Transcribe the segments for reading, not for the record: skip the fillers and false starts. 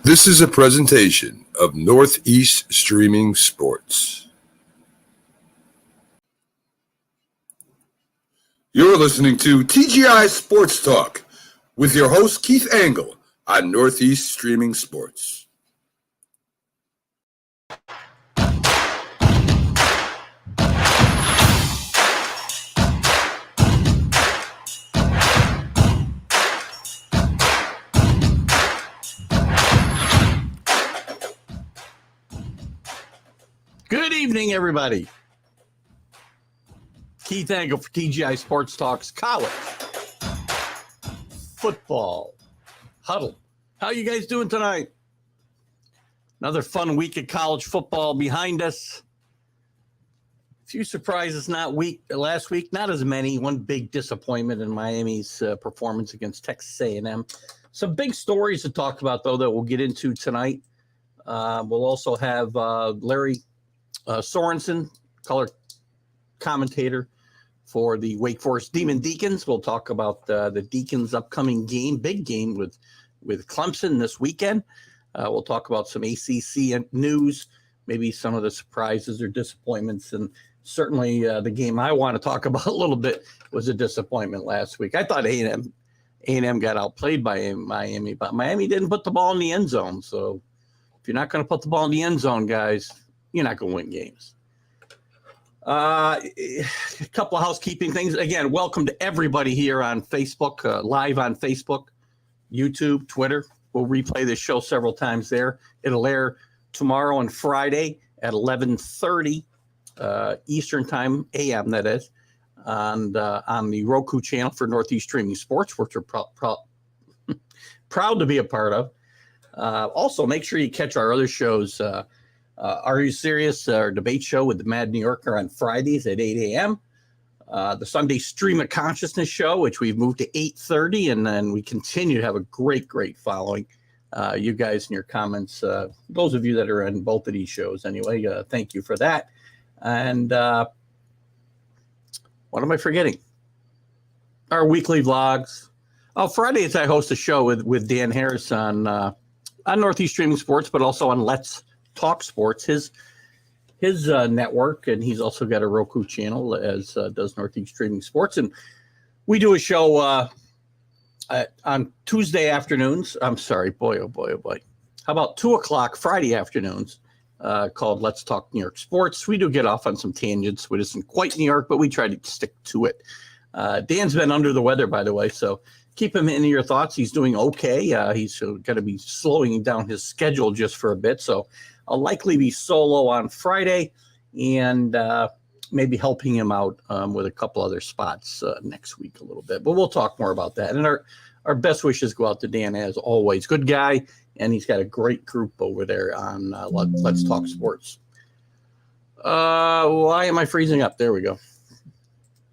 This is a presentation of Northeast Streaming Sports. You're listening to TGI Sports Talk with your host, Keith Angle, on Northeast Streaming Sports. Good evening, everybody. Keith Angle for TGI Sports Talks College Football Huddle. How you guys doing tonight? Another fun week of college football behind us. A few surprises last week, not as many. One big disappointment in Miami's performance against Texas A&M. Some big stories to talk about, though, that we'll get into tonight. We'll also have Lary Sorensen, color commentator for the Wake Forest Demon Deacons. We'll talk about the Deacons' upcoming game, big game with Clemson this weekend. We'll talk about some ACC news, maybe some of the surprises or disappointments, and certainly the game I want to talk about a little bit was a disappointment last week. I thought A&M got outplayed by Miami, but Miami didn't put the ball in the end zone. So if you're not going to put the ball in the end zone, guys, you're not going to win games. A couple of housekeeping things. Again, welcome to everybody here on Facebook, live on Facebook, YouTube, Twitter. We'll replay this show several times there. It'll air tomorrow and Friday at 11:30 Eastern Time, AM that is, on the Roku channel for Northeast Streaming Sports, which we're proud to be a part of. Also, make sure you catch our other shows. Are You Serious? Our debate show with the Mad New Yorker on Fridays at 8 a.m. The Sunday Stream of Consciousness show, which we've moved to 8:30, and then we continue to have a great following. You guys in your comments, those of you that are in both of these shows anyway, thank you for that. And what am I forgetting? Our weekly vlogs. Oh, Fridays I host a show with Dan Harris on Northeast Streaming Sports, but also on Let's Talk Sports, his network, and he's also got a Roku channel, as does Northeast Streaming Sports. And we do a show on Tuesday afternoons. I'm sorry, boy. How about 2:00 Friday afternoons, called Let's Talk New York Sports. We do get off on some tangents, which isn't quite New York, but we try to stick to it. Dan's been under the weather, by the way, so keep him in your thoughts. He's doing okay. He's going to be slowing down his schedule just for a bit, so I'll likely be solo on Friday and maybe helping him out with a couple other spots next week a little bit. But we'll talk more about that. And our best wishes go out to Dan, as always. Good guy, and he's got a great group over there on Let's Talk Sports. Why am I freezing up? There we go.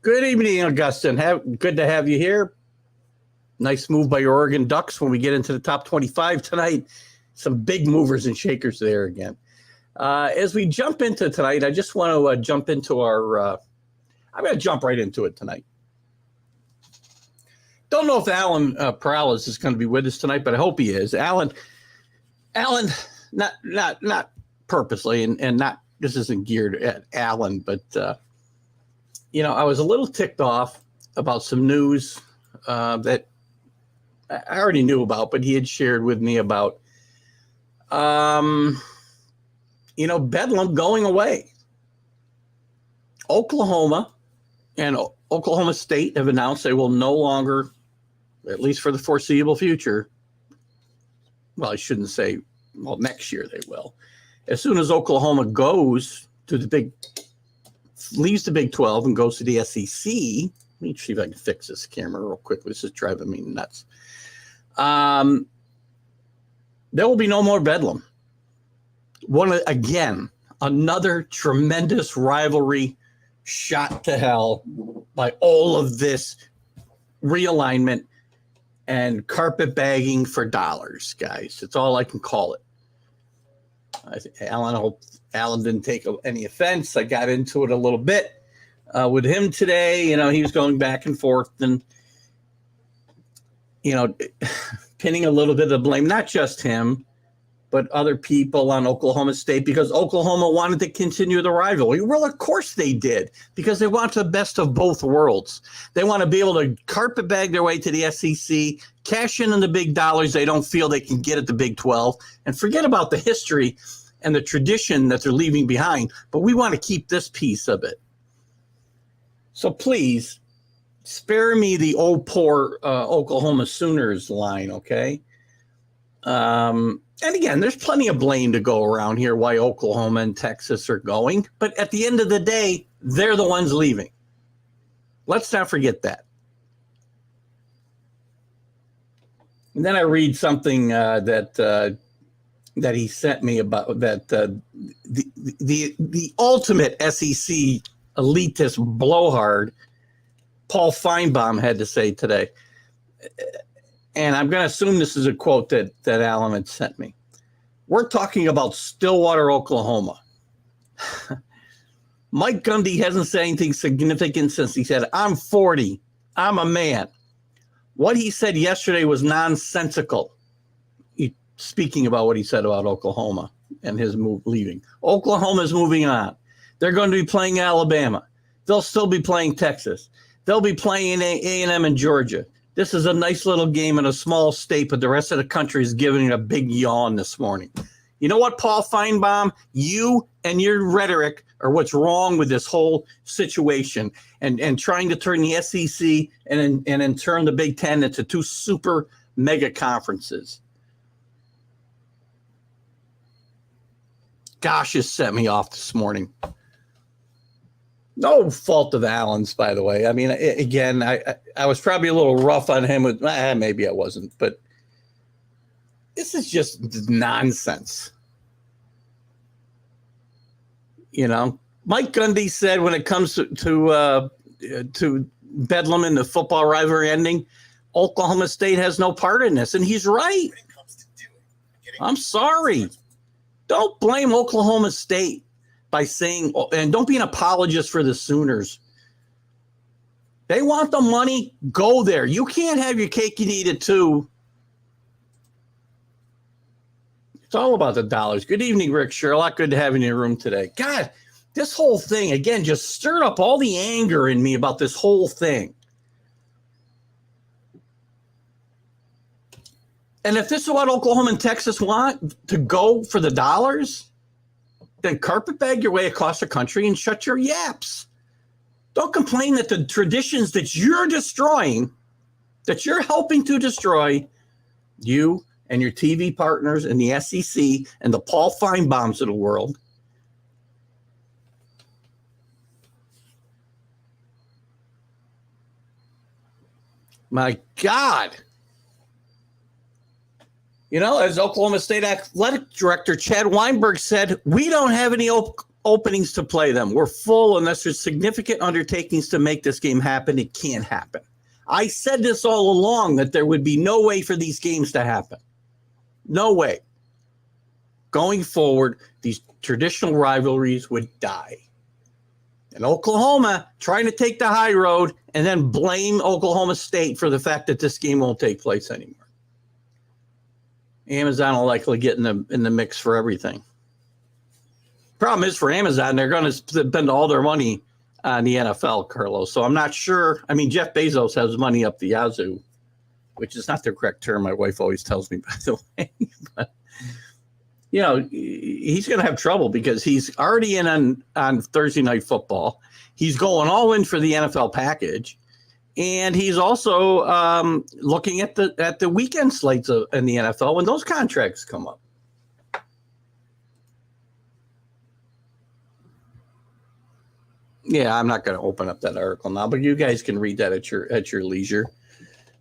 Good evening, Augustine. Good to have you here. Nice move by your Oregon Ducks when we get into the top 25 tonight. Some big movers and shakers there again. As we jump into tonight, I just want to jump into I'm going to jump right into it tonight. Don't know if Alan Perales is going to be with us tonight, but I hope he is. Alan, not purposely, and not, this isn't geared at Alan, but I was a little ticked off about some news that I already knew about, but he had shared with me about Bedlam going away. Oklahoma and Oklahoma State have announced they will no longer, at least for the foreseeable future, well, I shouldn't say, well, next year they will. As soon as Oklahoma goes to leaves the Big 12 and goes to the SEC, let me see if I can fix this camera real quick. This is driving me nuts. There will be no more Bedlam. Another tremendous rivalry shot to hell by all of this realignment and carpetbagging for dollars, guys. It's all I can call it. I hope Alan didn't take any offense. I got into it a little bit with him today. He was going back and forth and, pinning a little bit of blame, not just him, but other people on Oklahoma State because Oklahoma wanted to continue the rivalry. Well, of course they did, because they want the best of both worlds. They want to be able to carpetbag their way to the SEC, cash in on the big dollars they don't feel they can get at the Big 12, and forget about the history and the tradition that they're leaving behind. But we want to keep this piece of it. So please, spare me the "oh, poor Oklahoma Sooners" line, okay? And again, there's plenty of blame to go around here why Oklahoma and Texas are going. But at the end of the day, they're the ones leaving. Let's not forget that. And then I read something that he sent me about that the ultimate SEC elitist blowhard, Paul Feinbaum, had to say today. And I'm going to assume this is a quote that Alan had sent me. We're talking about Stillwater, Oklahoma. Mike Gundy hasn't said anything significant since he said, "I'm 40. I'm a man." What he said yesterday was nonsensical. Speaking about what he said about Oklahoma and his leaving. Oklahoma's moving on. They're going to be playing Alabama. They'll still be playing Texas. They'll be playing A&M in Georgia. This is a nice little game in a small state, but the rest of the country is giving it a big yawn this morning. You know what, Paul Feinbaum? You and your rhetoric are what's wrong with this whole situation and trying to turn the SEC and then turn the Big Ten into two super mega conferences. Gosh, it set me off this morning. No fault of Allen's, by the way. I mean, again, I was probably a little rough on him with maybe I wasn't, but this is just nonsense. You know, Mike Gundy said when it comes to Bedlam and the football rivalry ending, Oklahoma State has no part in this, and he's right. I'm sorry. Don't blame Oklahoma State by saying, and don't be an apologist for the Sooners. They want the money, go there. You can't have your cake and eat it too. It's all about the dollars. Good evening, Rick Sherlock. Good to have you in your room today. God, this whole thing, again, just stirred up all the anger in me about this whole thing. And if this is what Oklahoma and Texas want, to go for the dollars, then carpetbag your way across the country and shut your yaps. Don't complain that the traditions that you're destroying, that you're helping to destroy, you and your TV partners and the SEC and the Paul Feinbaums of the world, my God. You know, as Oklahoma State athletic director Chad Weinberg said, we don't have any openings to play them. We're full unless there's significant undertakings to make this game happen. It can't happen. I said this all along, that there would be no way for these games to happen. No way. Going forward, these traditional rivalries would die. And Oklahoma trying to take the high road and then blame Oklahoma State for the fact that this game won't take place anymore. Amazon will likely get in the mix for everything. Problem is, for Amazon, they're going to spend all their money on the NFL, Carlos. So I'm not sure. I mean, Jeff Bezos has money up the yazoo, which is not the correct term. My wife always tells me, by the way. But, you know, he's going to have trouble because he's already in on Thursday Night Football. He's going all in for the NFL package. And he's also looking at the weekend slates in the NFL when those contracts come up. Yeah, I'm not going to open up that article now, but you guys can read that at your leisure.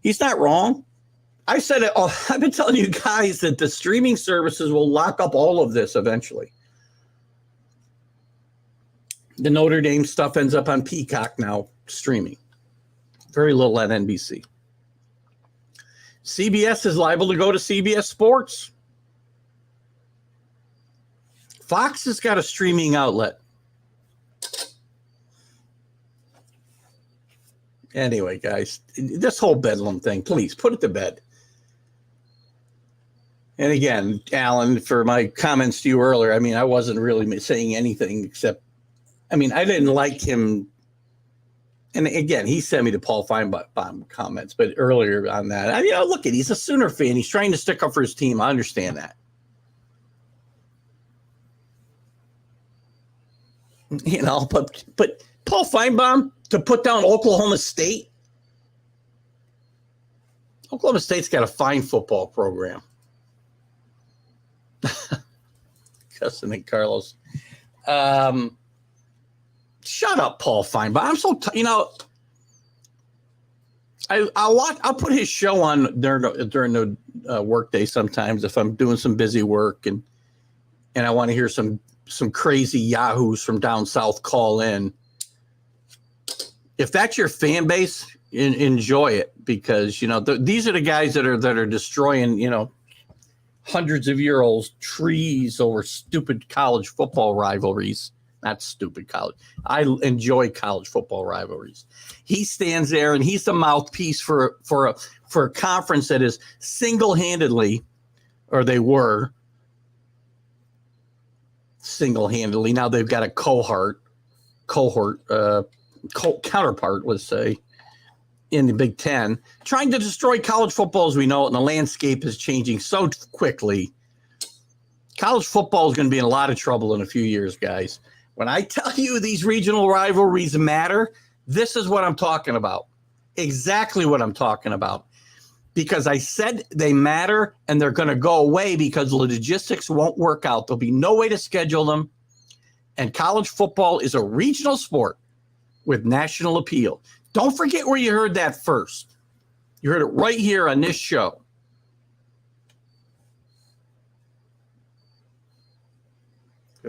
He's not wrong. I said it. I've been telling you guys that the streaming services will lock up all of this eventually. The Notre Dame stuff ends up on Peacock now, streaming. Very little at NBC. CBS is liable to go to CBS Sports. Fox has got a streaming outlet. Anyway, guys, this whole Bedlam thing, please put it to bed. And again, Alan, for my comments to you earlier, I mean, I wasn't really saying anything except, I mean, I didn't like him. And again, he sent me the Paul Feinbaum comments, but earlier on that, look at, he's a Sooner fan. He's trying to stick up for his team. I understand that. But Paul Feinbaum to put down Oklahoma State. Oklahoma State's got a fine football program. Cussin and Carlos. Shut up, Paul Feinbaum. I'm so I'll put his show on during the workday sometimes if I'm doing some busy work and I want to hear some crazy yahoos from down south call in. If that's your fan base, enjoy it, because these are the guys that are destroying hundreds of year old trees over stupid college football rivalries. Not stupid college. I enjoy college football rivalries. He stands there and he's the mouthpiece for a conference that is single-handedly, or they were single-handedly. Now they've got a cohort, counterpart, let's say, in the Big Ten, trying to destroy college football as we know it, and the landscape is changing so quickly. College football is going to be in a lot of trouble in a few years, guys. When I tell you these regional rivalries matter, this is what I'm talking about. Exactly what I'm talking about. Because I said they matter, and they're going to go away because the logistics won't work out. There'll be no way to schedule them. And college football is a regional sport with national appeal. Don't forget where you heard that first. You heard it right here on this show.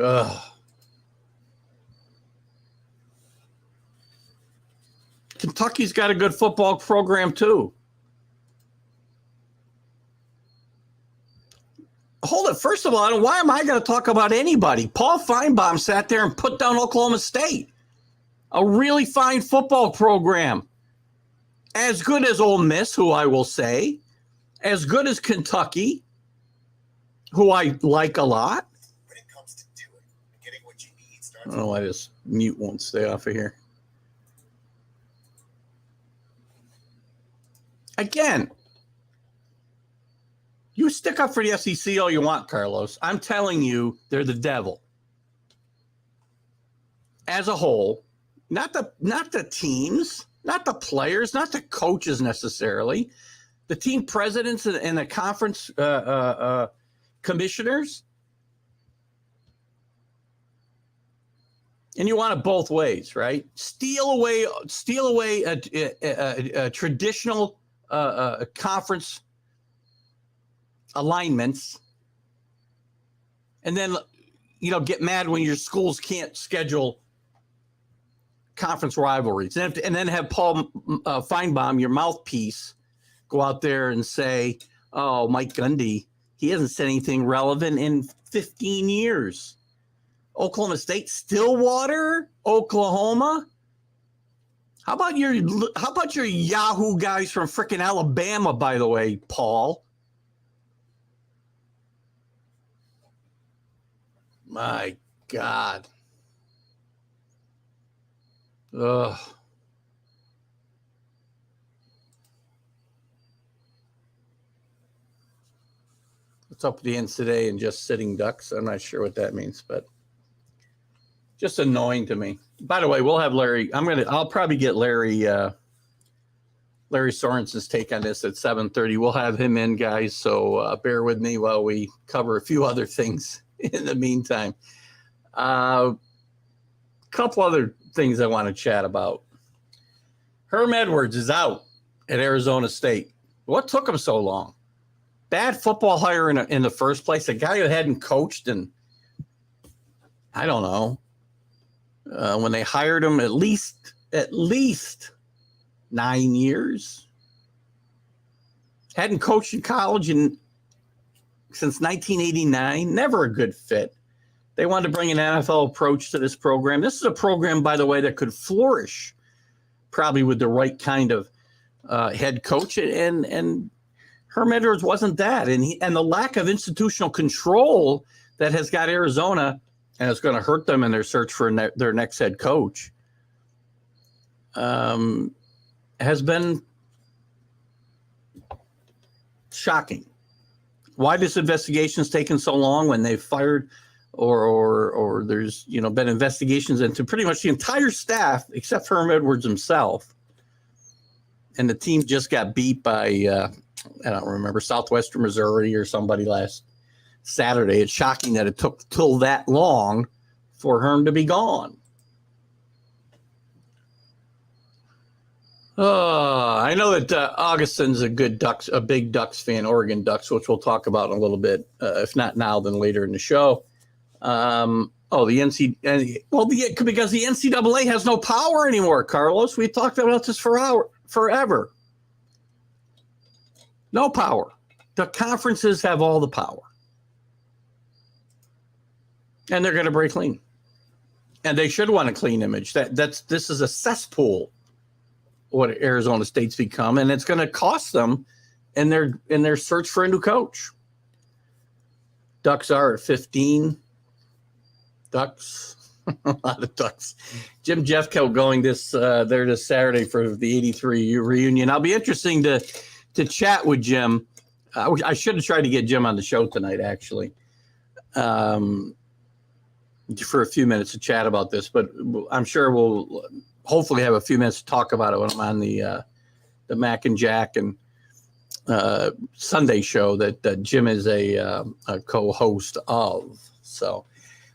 Ugh. Kentucky's got a good football program too. Hold it. First of all, why am I going to talk about anybody? Paul Feinbaum sat there and put down Oklahoma State. A really fine football program. As good as Ole Miss, who I will say. As good as Kentucky, who I like a lot. When it comes to doing and getting what you need, I don't know why this mute won't stay off of here. Again, you stick up for the SEC all you want, Carlos. I'm telling you, they're the devil. As a whole, not the teams, not the players, not the coaches necessarily, the team presidents and the conference commissioners. And you want it both ways, right? Steal away a traditional conference alignments, and then get mad when your schools can't schedule conference rivalries, and then have Paul Feinbaum, your mouthpiece, go out there and say, "Oh, Mike Gundy, he hasn't said anything relevant in 15 years." Oklahoma State, Stillwater, Oklahoma. How about your Yahoo guys from frickin' Alabama, by the way, Paul? My God. Ugh. What's up with the ends today and just sitting ducks? I'm not sure what that means, but just annoying to me. By the way, we'll have Larry. I'll probably get Lary Sorensen's take on this at 7:30. We'll have him in, guys. So bear with me while we cover a few other things in the meantime. Couple other things I want to chat about. Herm Edwards is out at Arizona State. What took him so long? Bad football hire in the first place. A guy who hadn't coached in, I don't know, when they hired him at least 9 years. Hadn't coached in college since 1989. Never a good fit. They wanted to bring an NFL approach to this program. This is a program, by the way, that could flourish probably with the right kind of head coach. And Herm Edwards wasn't that, and the lack of institutional control that has got Arizona, and it's going to hurt them in their search for their next head coach, has been shocking. Why this investigation's taken so long when they've fired or there's been investigations into pretty much the entire staff except for Herm Edwards himself, and the team just got beat by I don't remember, Southwestern Missouri or somebody last Saturday. It's shocking that it took till that long for Herm to be gone. I know that Augustin's a big Ducks fan, Oregon Ducks, which we'll talk about in a little bit, if not now, then later in the show. Because the NCAA has no power anymore, Carlos. We talked about this forever. No power. The conferences have all the power. And they're going to break clean. And they should want a clean image. This is a cesspool, what Arizona State's become, and it's going to cost them in their search for a new coach. Ducks are at 15. Ducks. A lot of Ducks. Jim Jeffco going this Saturday for the 83 reunion. I'll be interesting to chat with Jim. I should have tried to get Jim on the show tonight, actually, for a few minutes to chat about this. But I'm sure we'll hopefully have a few minutes to talk about it when I'm on the Mac and Jack and Sunday show that Jim is a co-host of. So,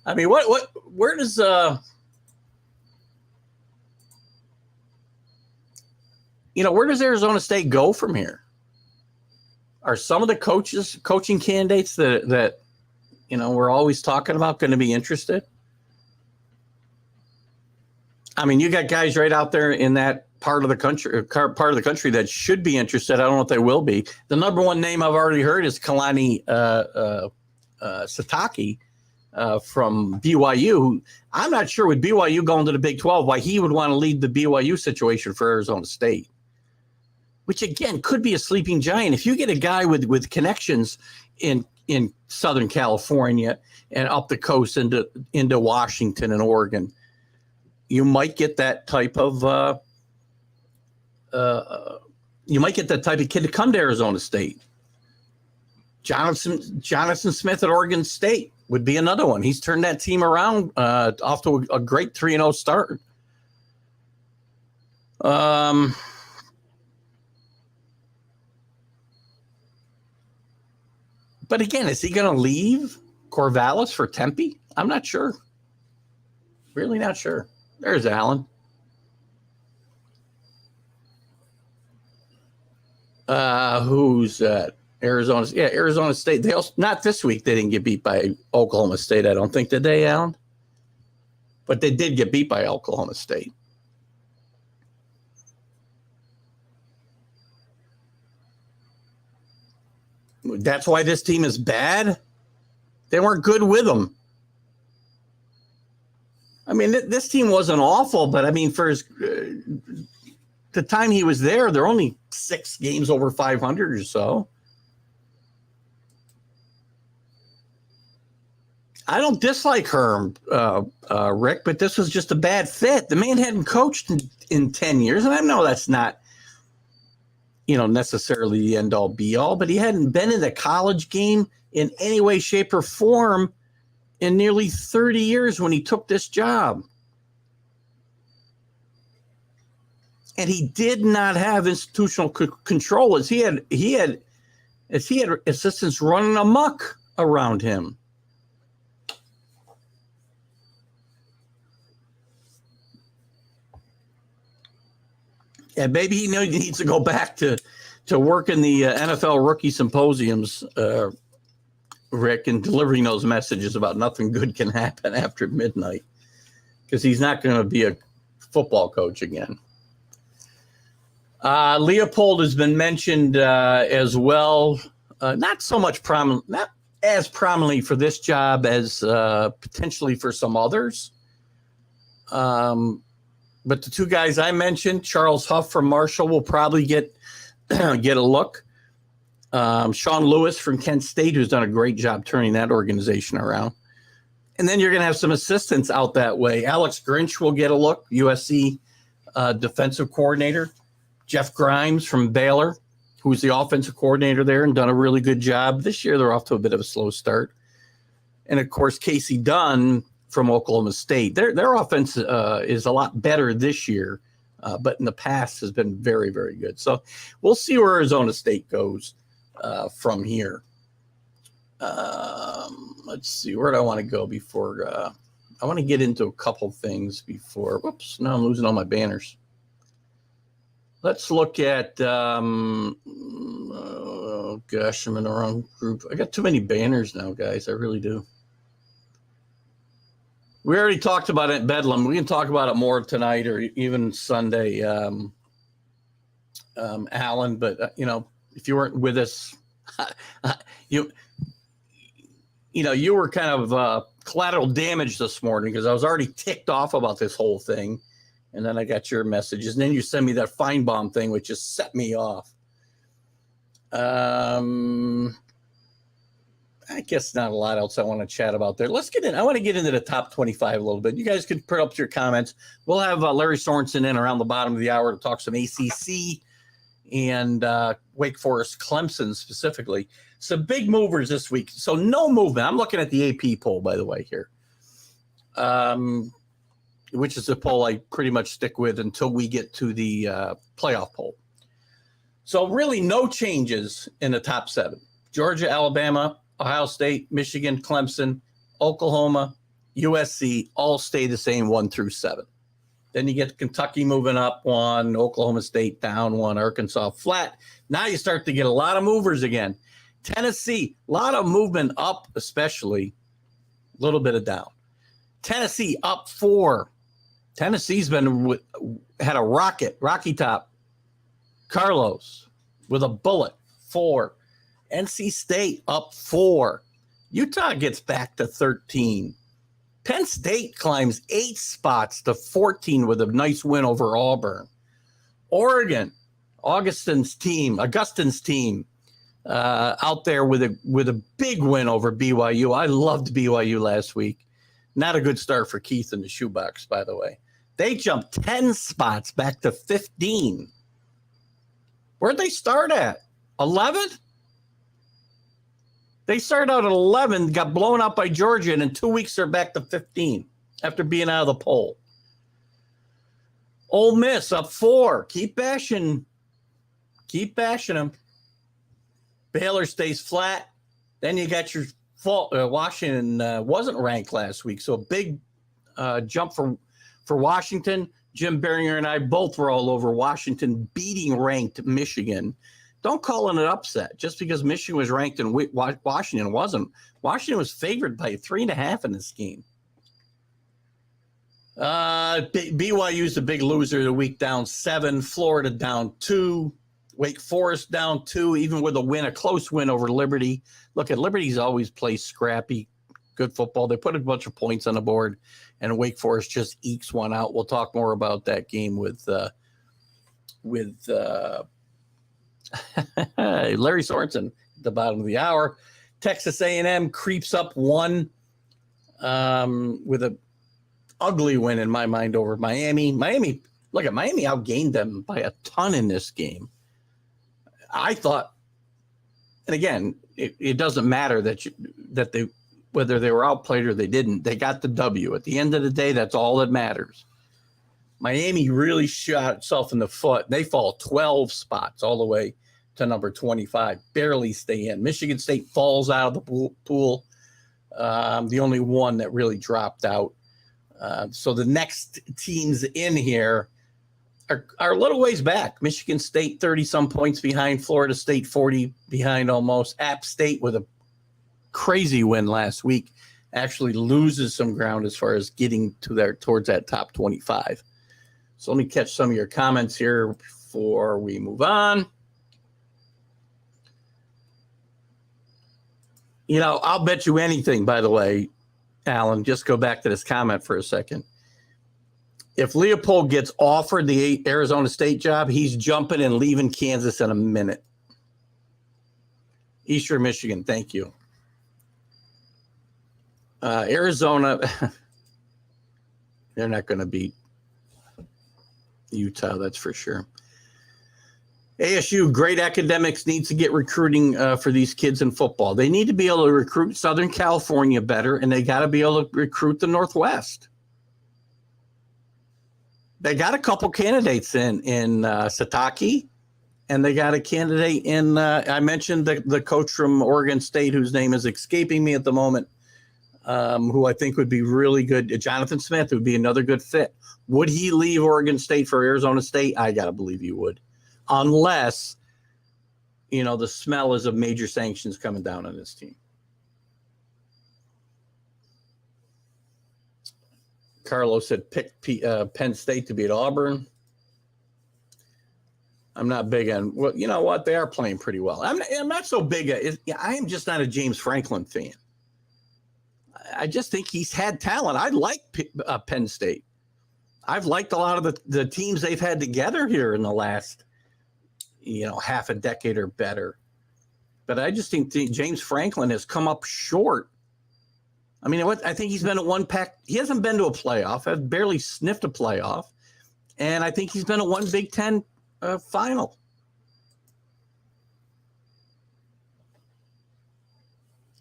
I mean, where does where does Arizona State go from here? Are some of the coaching candidates that we're always talking about going to be interested? I mean, you got guys right out there in that part of the country that should be interested. I don't know if they will be. The number one name I've already heard is Kalani Sitake from BYU. Who I'm not sure with BYU going to the Big 12 why he would want to lead the BYU situation for Arizona State, which again could be a sleeping giant. If you get a guy with connections in Southern California and up the coast into Washington and Oregon, you might get that type of kid to come to Arizona State. Jonathan Smith at Oregon State would be another one. He's turned that team around off to a great 3-0 start. But again, is he going to leave Corvallis for Tempe? I'm not sure. Really not sure. There's Alan. Who's that? Arizona. Yeah, Arizona State. They also, not this week. They didn't get beat by Oklahoma State, I don't think. Did they, Alan? But they did get beat by Oklahoma State. That's why this team is bad. They weren't good with them. I mean, this team wasn't awful, but I mean, for the time he was there, they're only 6 games over 500 or so. I don't dislike Herm, Rick, but this was just a bad fit. The man hadn't coached in 10 years, and I know that's not, necessarily the end-all, be-all, but he hadn't been in the college game in any way, shape, or form in nearly 30 years when he took this job. And he did not have institutional control as he had assistants running amok around him. And maybe he needs to go back to work in the NFL rookie symposiums, Rick, and delivering those messages about nothing good can happen after midnight, because he's not going to be a football coach again. Leopold has been mentioned as well, not as prominently for this job as potentially for some others. But the 2 guys I mentioned, Charles Huff from Marshall, will probably get a look. Sean Lewis from Kent State, who's done a great job turning that organization around. And then you're going to have some assistants out that way. Alex Grinch will get a look, USC defensive coordinator. Jeff Grimes from Baylor, who's the offensive coordinator there and done a really good job. This year, they're off to a bit of a slow start. And, of course, Casey Dunn from Oklahoma State. Their offense is a lot better this year, but in the past has been very, very good. So we'll see where Arizona State goes from here. Let's see, where do I want to go before I want to get into a couple things before. Whoops, now I'm losing all my banners. Let's look at, oh gosh, I'm in the wrong group. I got too many banners now, guys. I really do. We already talked about it at Bedlam. We can talk about it more tonight or even Sunday, Alan. But, if you weren't with us, you were kind of collateral damage this morning because I was already ticked off about this whole thing. And then I got your messages. And then you send me that Feinbaum thing, which just set me off. I guess not a lot else I want to chat about there. Let's get in. I want to get into the top 25 a little bit. You guys can put up your comments. We'll have Lary Sorensen in around the bottom of the hour to talk some ACC and Wake Forest Clemson specifically. Some big movers this week. So no movement. I'm looking at the AP poll, by the way, here, which is the poll I pretty much stick with until we get to the playoff poll. So really no changes in the top 7. Georgia, Alabama, Ohio State, Michigan, Clemson, Oklahoma, USC all stay the same 1 through 7. Then you get Kentucky moving up 1, Oklahoma State down 1, Arkansas flat. Now you start to get a lot of movers again. Tennessee, a lot of movement up, especially a little bit of down. Tennessee up 4. Tennessee's had a Rocky Top. Carlos with a bullet, 4. NC State up 4. Utah gets back to 13. Penn State climbs 8 spots to 14 with a nice win over Auburn. Oregon, Augustine's team, out there with a big win over BYU. I loved BYU last week. Not a good start for Keith in the shoebox, by the way. They jumped 10 spots back to 15. Where'd they start at? 11? They started out at 11, got blown out by Georgia, and in 2 weeks they're back to 15 after being out of the poll. Ole Miss up 4. Keep bashing them. Baylor stays flat. Then you got your Washington wasn't ranked last week, so a big jump for Washington. Jim Beringer and I both were all over Washington beating ranked Michigan. Don't call it an upset just because Michigan was ranked and Washington wasn't. Washington was favored by 3.5 in this game. BYU's the big loser of the week, down 7. Florida down 2. Wake Forest down 2, even with a close win over Liberty. Look, at Liberty's always plays scrappy, good football. They put a bunch of points on the board, and Wake Forest just ekes one out. We'll talk more about that game with Lary Sorensen at the bottom of the hour. Texas A&M creeps up 1 with an ugly win in my mind over Miami. Miami outgained them by a ton in this game. I thought, and again, it doesn't matter whether they were outplayed or they didn't. They got the W. At the end of the day, that's all that matters. Miami really shot itself in the foot. They fall 12 spots all the way to number 25, barely stay in. Michigan State falls out of the pool, the only one that really dropped out. So the next teams in here are a little ways back. Michigan State 30-some points behind, Florida State 40 behind almost. App State with a crazy win last week actually loses some ground as far as getting towards that top 25. So let me catch some of your comments here before we move on. I'll bet you anything, by the way, Alan, just go back to this comment for a second. If Leopold gets offered the Arizona State job, he's jumping and leaving Kansas in a minute. Eastern Michigan. Thank you. Arizona, they're not going to beat Utah, that's for sure. ASU, great academics, needs to get recruiting for these kids in football. They need to be able to recruit Southern California better, and they got to be able to recruit the Northwest. They got a couple candidates in Sataki, and they got a candidate in, I mentioned the coach from Oregon State, whose name is escaping me at the moment, who I think would be really good. Jonathan Smith would be another good fit. Would he leave Oregon State for Arizona State? I got to believe he would. Unless, the smell is of major sanctions coming down on this team. Carlos said pick Penn State to beat Auburn. I'm not big on, well, you know what? They are playing pretty well. I'm not so big. I am just not a James Franklin fan. I just think he's had talent. I like Penn State. I've liked a lot of the teams they've had together here in the last, half a decade or better. But I just think James Franklin has come up short. I mean, I think he's been at one pack. He hasn't been to a playoff. I've barely sniffed a playoff. And I think he's been at one Big Ten final.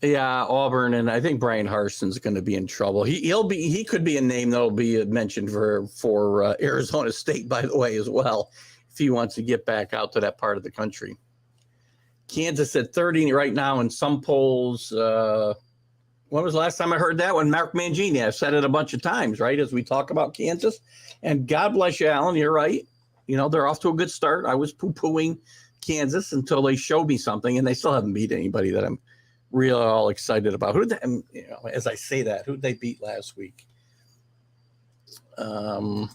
Yeah, Auburn, and I think Brian Harson's going to be in trouble. He could be a name that'll be mentioned for Arizona State, by the way, as well, if he wants to get back out to that part of the country. Kansas at 30 right now in some polls. When was the last time I heard that one? Mark Mangini. I've said it a bunch of times, right, as we talk about Kansas. And God bless you, Alan. You're right. They're off to a good start. I was poo-pooing Kansas until they showed me something, and they still haven't beat anybody that I'm really all excited about. As I say that, who'd they beat last week? Good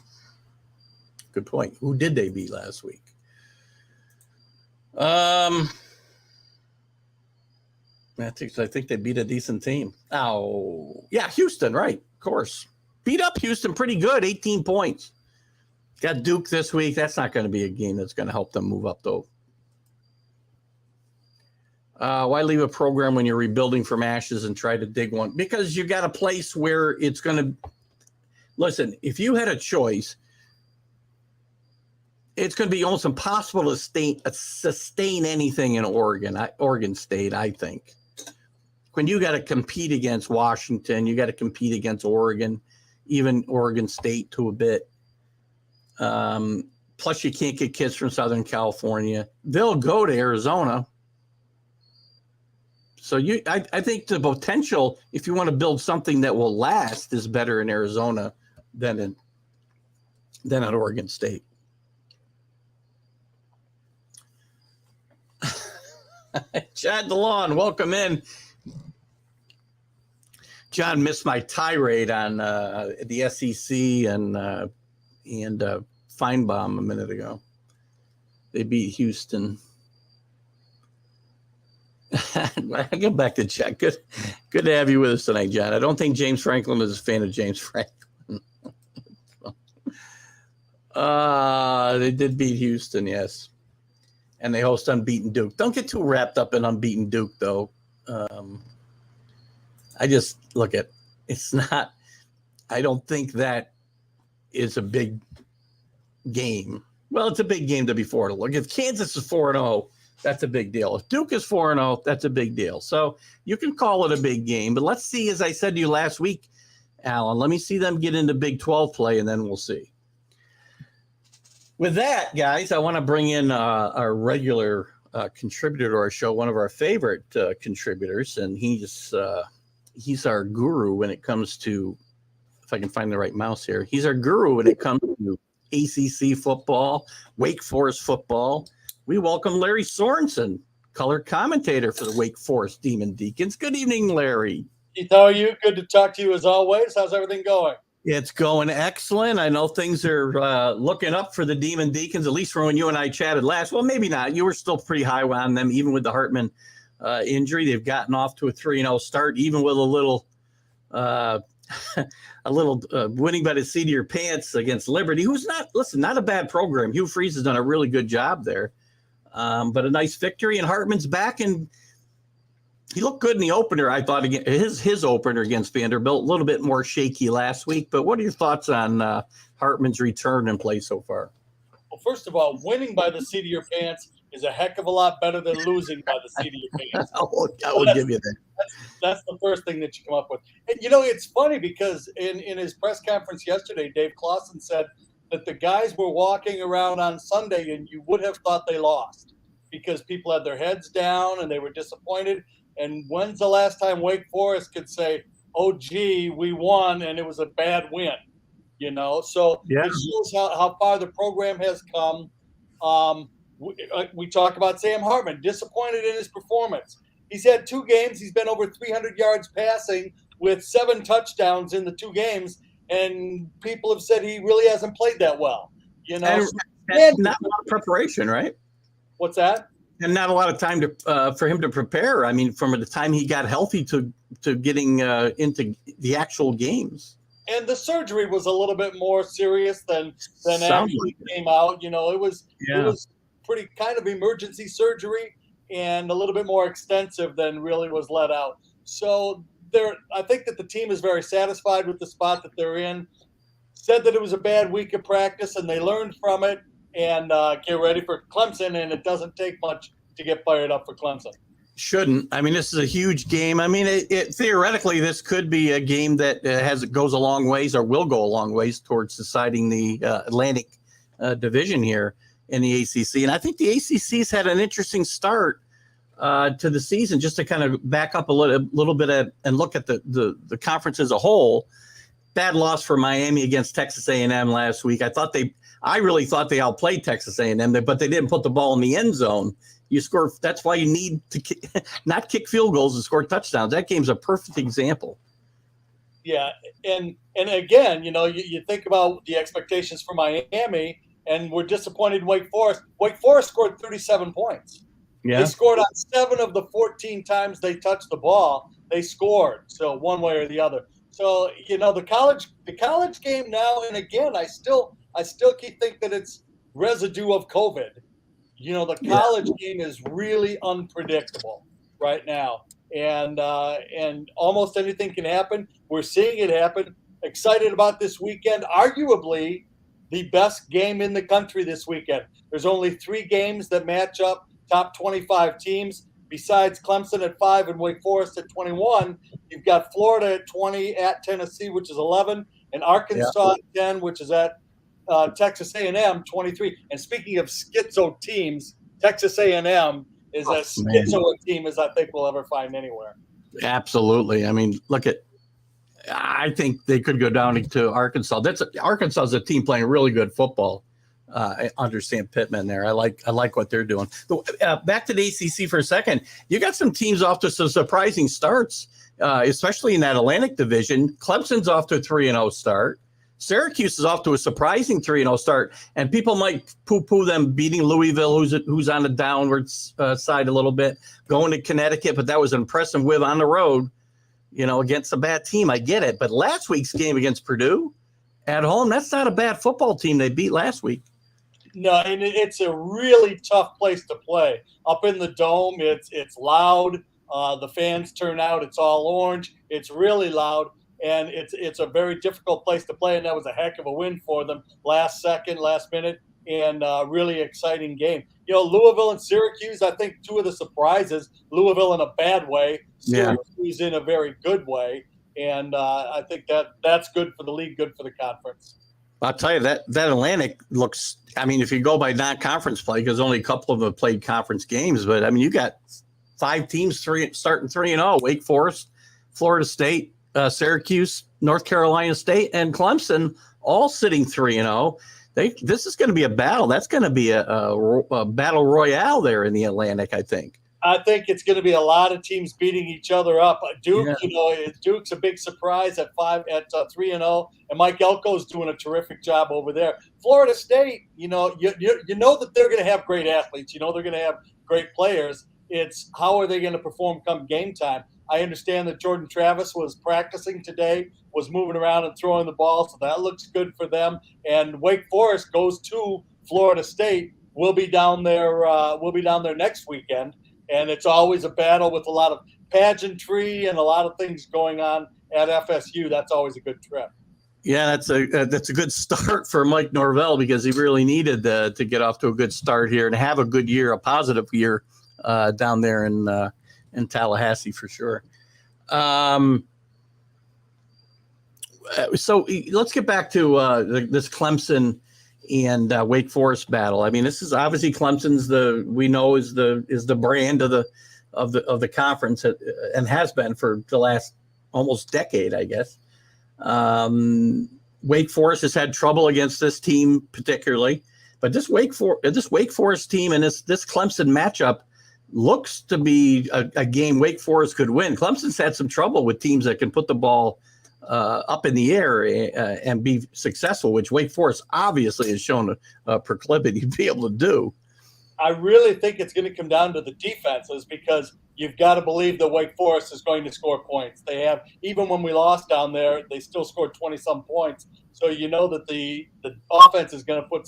point. Who did they beat last week? I think they beat a decent team. Oh, yeah, Houston, right? Of course. Beat up Houston pretty good, 18 points. Got Duke this week. That's not going to be a game that's going to help them move up, though. Why leave a program when you're rebuilding from ashes and try to dig one? Because you got a place where it's going to – listen, if you had a choice, it's going to be almost impossible to sustain anything in Oregon State, I think. When you got to compete against Washington, you got to compete against Oregon, even Oregon State to a bit. Plus, you can't get kids from Southern California. They'll go to Arizona. So I think the potential, if you want to build something that will last, is better in Arizona than at Oregon State. Chad DeLon, welcome in. John missed my tirade on the SEC and Feinbaum a minute ago. They beat Houston. I get back to Chad. Good to have you with us tonight, John. I don't think James Franklin is a fan of James Franklin. They did beat Houston, yes. And they host unbeaten Duke. Don't get too wrapped up in unbeaten Duke, though. I just look at it's not. I don't think that is a big game. Well, it's a big game to be 4-0. Look, if Kansas is 4-0, that's a big deal. If Duke is 4-0, that's a big deal. So you can call it a big game, but let's see. As I said to you last week, Alan, let me see them get into Big 12 play, and then we'll see. With that, guys, I want to bring in our regular contributor to our show, one of our favorite contributors, and he's our guru when it comes to, if I can find the right mouse here, he's our guru when it comes to ACC football, Wake Forest football. We welcome Lary Sorensen, color commentator for the Wake Forest Demon Deacons. Good evening, Larry. Keith, how are you? Good to talk to you as always. How's everything going? It's going excellent. I know things are looking up for the Demon Deacons, at least from when you and I chatted last. Well, maybe not. You were still pretty high on them, even with the Hartman injury. They've gotten off to a 3-0 start, even with a little winning by the seat of your pants against Liberty, who's not a bad program. Hugh Freeze has done a really good job there. But a nice victory, and Hartman's back, and He looked good in the opener. I thought his opener against Vanderbilt, a little bit more shaky last week. But what are your thoughts on Hartman's return and play so far? Well, first of all, winning by the seat of your pants is a heck of a lot better than losing by the seat of your pants. I will give you that. That's the first thing that you come up with. And, it's funny because in his press conference yesterday, Dave Clawson said that the guys were walking around on Sunday and you would have thought they lost because people had their heads down and they were disappointed. And when's the last time Wake Forest could say, oh, gee, we won and it was a bad win? So yeah. It shows how far the program has come. We talk about Sam Hartman, disappointed in his performance. He's had 2 games. He's been over 300 yards passing with 7 touchdowns in the 2 games. And people have said he really hasn't played that well. And not a lot of preparation, right? What's that? And not a lot of time for him to prepare. I mean, from the time he got healthy to getting into the actual games. And the surgery was a little bit more serious than actually came out. It was pretty kind of emergency surgery and a little bit more extensive than really was let out. So I think that the team is very satisfied with the spot that they're in. Said that it was a bad week of practice and they learned from it and get ready for Clemson. And it doesn't take much to get fired up for Clemson. Shouldn't. I mean, this is a huge game. I mean, it theoretically, this could be a game that goes a long ways or will go a long ways towards deciding the Atlantic division here in the ACC. And I think the ACC's had an interesting start to the season. Just to kind of back up a little bit and look at the conference as a whole. Bad loss for Miami against Texas A&M last week. I really thought they outplayed Texas A&M, but they didn't put the ball in the end zone. You score. That's why you need to not kick field goals and score touchdowns. That game's a perfect example. Yeah, and again, you think about the expectations for Miami, and we're disappointed in Wake Forest. Wake Forest scored 37 points. Yeah. They scored on 7 of the 14 times they touched the ball. They scored, so one way or the other. So the college game now, and again, I still keep thinking that it's residue of COVID. The college game is really unpredictable right now, and almost anything can happen. We're seeing it happen. Excited about this weekend. Arguably, the best game in the country this weekend. There's only 3 games that match up top 25 teams. Besides Clemson at 5 and Wake Forest at 21, you've got Florida at 20 at Tennessee, which is 11, and Arkansas at 10, which is at Texas A&M 23. And speaking of schizo teams, Texas A&M is as schizo a team as I think we'll ever find anywhere. Absolutely. I mean, I think they could go down to Arkansas. Arkansas is a team playing really good football under Sam Pittman there. I like what they're doing. Back to the ACC for a second. You got some teams off to some surprising starts, especially in that Atlantic division. Clemson's off to a 3-0 start. Syracuse is off to a surprising 3-0 start, and people might poo-poo them beating Louisville, who's on the downward side a little bit, going to Connecticut, but that was an impressive win on the road, against a bad team. I get it, but last week's game against Purdue at home, that's not a bad football team they beat last week. No, and it's a really tough place to play. Up in the Dome, it's loud. The fans turn out. It's all orange. It's really loud. And it's a very difficult place to play, and that was a heck of a win for them last minute, and really exciting game. Louisville and Syracuse, I think 2 of the surprises, Louisville in a bad way, Syracuse in a very good way, and I think that's good for the league, good for the conference. I'll tell you, that Atlantic looks – I mean, if you go by non-conference play, because only a couple of them have played conference games, but, I mean, you got 5 teams starting 3-0, Wake Forest, Florida State, Syracuse, North Carolina State, and Clemson all sitting 3-0. This is going to be a battle. That's going to be a battle royale there in the Atlantic, I think. I think it's going to be a lot of teams beating each other up. Duke, Duke's a big surprise at 3-0, and Mike Elko's doing a terrific job over there. Florida State, you know that they're going to have great athletes. They're going to have great players. It's how are they going to perform come game time? I understand that Jordan Travis was practicing today, was moving around and throwing the ball, so that looks good for them. And Wake Forest goes to Florida State. We'll be down there next weekend, and it's always a battle with a lot of pageantry and a lot of things going on at FSU. That's always a good trip. Yeah, that's a good start for Mike Norvell because he really needed to get off to a good start here and have a good year, a positive year down there in Tallahassee for sure. So let's get back to this Clemson and Wake Forest battle. I mean, this is obviously Clemson's is the brand of the conference and has been for the last almost decade, I guess. Wake Forest has had trouble against this team particularly, but this Wake Forest team and this Clemson matchup looks to be a game Wake Forest could win. Clemson's had some trouble with teams that can put the ball up in the air and be successful, which Wake Forest obviously has shown a proclivity to be able to do. I really think it's going to come down to the defenses because you've got to believe that Wake Forest is going to score points. They have, even when we lost down there, they still scored 20-some points. So you know that the offense is going to put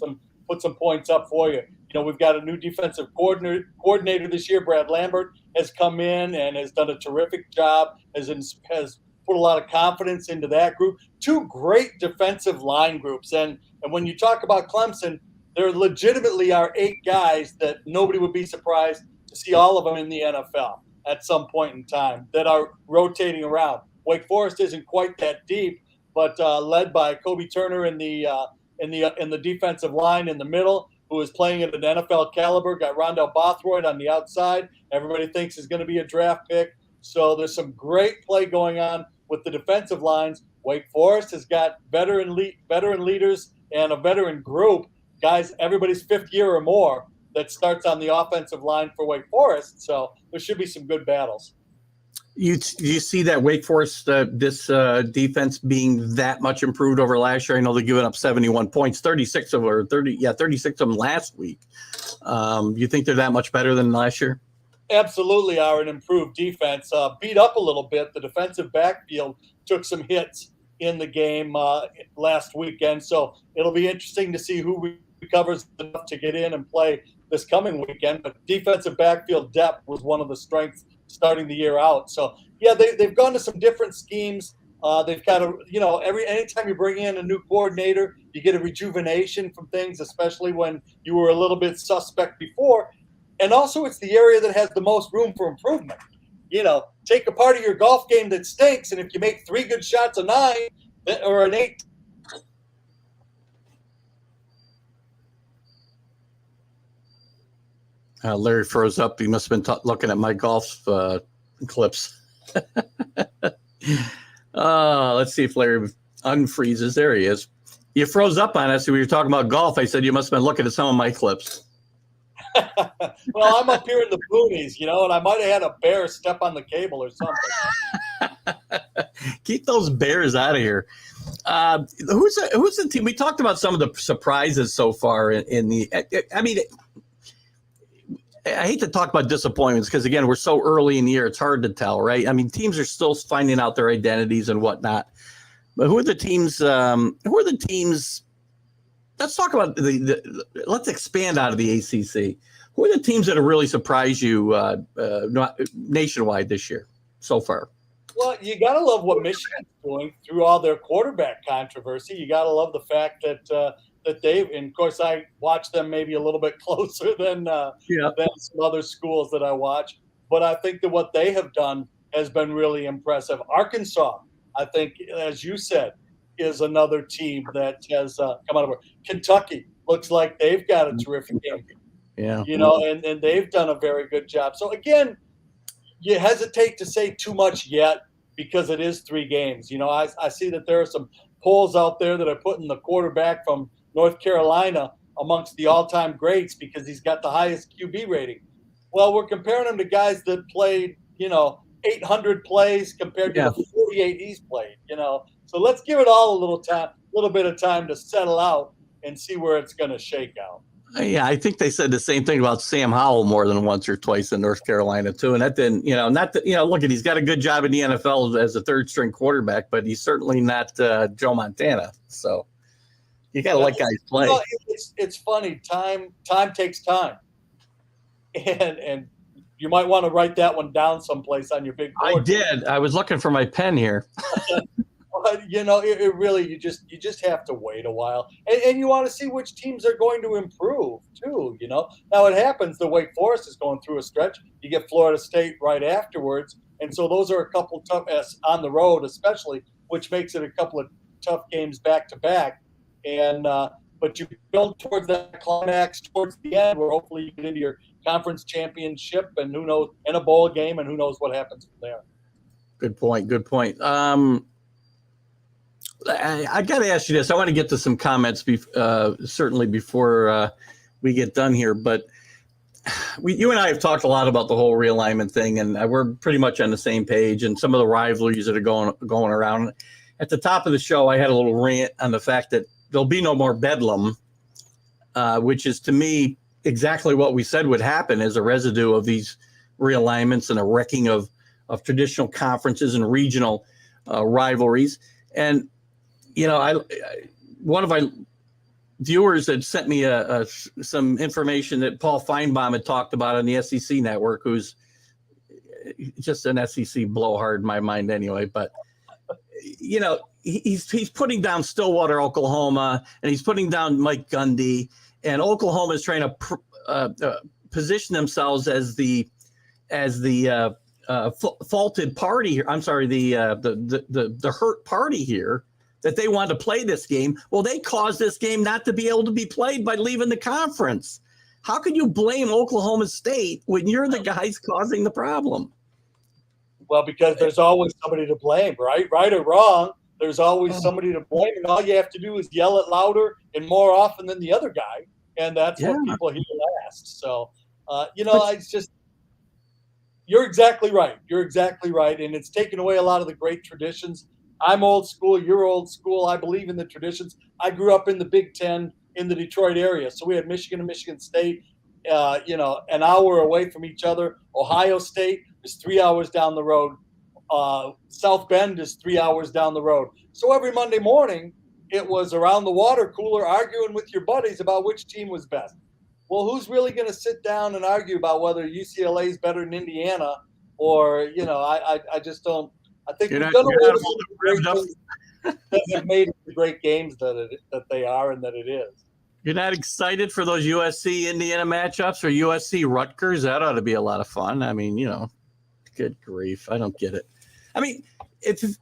some points up for you. You know, we've got a new defensive coordinator this year. Brad Lambert has come in and has done a terrific job, has put a lot of confidence into that group. Two great defensive line groups. And when you talk about Clemson, there legitimately are 8 guys that nobody would be surprised to see all of them in the NFL at some point in time that are rotating around. Wake Forest isn't quite that deep, but led by Kobe Turner in the defensive line in the middle, who is playing at an NFL caliber. Got Rondell Bothroyd on the outside. Everybody thinks is going to be a draft pick. So there's some great play going on with the defensive lines. Wake Forest has got veteran leaders and a veteran group. Guys, everybody's 5th year or more that starts on the offensive line for Wake Forest. So there should be some good battles. You see that Wake Forest, this defense being that much improved over last year? I know they're giving up 71 points, 36 of them last week. You think they're that much better than last year? Absolutely are an improved defense. Beat up a little bit. The defensive backfield took some hits in the game last weekend. So it'll be interesting to see who recovers enough to get in and play this coming weekend. But defensive backfield depth was one of the strengths starting the year out. So, yeah, they've gone to some different schemes. They've got anytime you bring in a new coordinator, you get a rejuvenation from things, especially when you were a little bit suspect before. And also it's the area that has the most room for improvement. You know, take a part of your golf game that stinks, and if you make 3 good shots, a 9 or an 8. Larry froze up. He must have been looking at my golf clips. Let's see if Larry unfreezes. There he is. You froze up on us when you were talking about golf. I said you must have been looking at some of my clips. Well, I'm up here in the boonies, and I might have had a bear step on the cable or something. Keep those bears out of here. Who's the team? We talked about some of the surprises so far in the. I mean, I hate to talk about disappointments because again, we're so early in the year; it's hard to tell, right? I mean, teams are still finding out their identities and whatnot. But who are the teams? Let's talk about let's expand out of the ACC. Who are the teams that have really surprised you nationwide this year so far? Well, you got to love what Michigan's doing through all their quarterback controversy. You got to love the fact that they've, and of course, I watch them maybe a little bit closer than some other schools that I watch. But I think that what they have done has been really impressive. Arkansas, I think, as you said, is another team that has come out of it. Kentucky looks like they've got a terrific game. Yeah. And they've done a very good job. So, again, you hesitate to say too much yet because it is 3 games. I see that there are some polls out there that are putting the quarterback from North Carolina amongst the all-time greats because he's got the highest QB rating. Well, we're comparing him to guys that played, 800 plays compared to the 48 he's played, So let's give it all a little bit of time to settle out and see where it's going to shake out. Yeah, I think they said the same thing about Sam Howell more than once or twice in North Carolina too, and that didn't, look, he's got a good job in the NFL as a 3rd-string quarterback, but he's certainly not Joe Montana. So you got to let guys play. It's funny. Time takes time, and You might want to write that one down someplace on your big board. I did. I was looking for my pen here. But, it really, you just have to wait a while. And you want to see which teams are going to improve, too, Now, it happens that Wake Forest is going through a stretch. You get Florida State right afterwards. And so those are a couple tough on the road, especially, which makes it a couple of tough games back-to-back. And but you build towards that climax towards the end where hopefully you get into your conference championship and who knows, in a bowl game, and who knows what happens from there. Good point. I got to ask you this. I want to get to some comments certainly before we get done here. But you and I have talked a lot about the whole realignment thing, and we're pretty much on the same page. And some of the rivalries that are going around. At the top of the show, I had a little rant on the fact that there'll be no more bedlam, which is to me exactly what we said would happen as a residue of these realignments and a wrecking of traditional conferences and regional rivalries. And one of my viewers had sent me some information that Paul Feinbaum had talked about on the SEC network, who's just an SEC blowhard in my mind anyway. But, he's putting down Stillwater, Oklahoma, and he's putting down Mike Gundy, and Oklahoma is trying to position themselves as the faulted party here. I'm sorry, the hurt party here, that they want to play this game. Well, they caused this game not to be able to be played by leaving the conference. How can you blame Oklahoma State when you're the guys causing the problem? Well, because there's always somebody to blame, right? Right or wrong, there's always somebody to blame. And all you have to do is yell it louder and more often than the other guy. And that's what people hear last. So, it's just, you're exactly right. And it's taken away a lot of the great traditions. I'm old school. You're old school. I believe in the traditions. I grew up in the Big Ten in the Detroit area. So we had Michigan and Michigan State, an hour away from each other. Ohio State is 3 hours down the road. South Bend is 3 hours down the road. So every Monday morning, it was around the water cooler arguing with your buddies about which team was best. Well, who's really going to sit down and argue about whether UCLA is better than Indiana or, I just don't. I think we've done away with the great things that have made it the great games that they are and that it is. You're not excited for those USC Indiana matchups or USC Rutgers? That ought to be a lot of fun. I mean, good grief. I don't get it. I mean,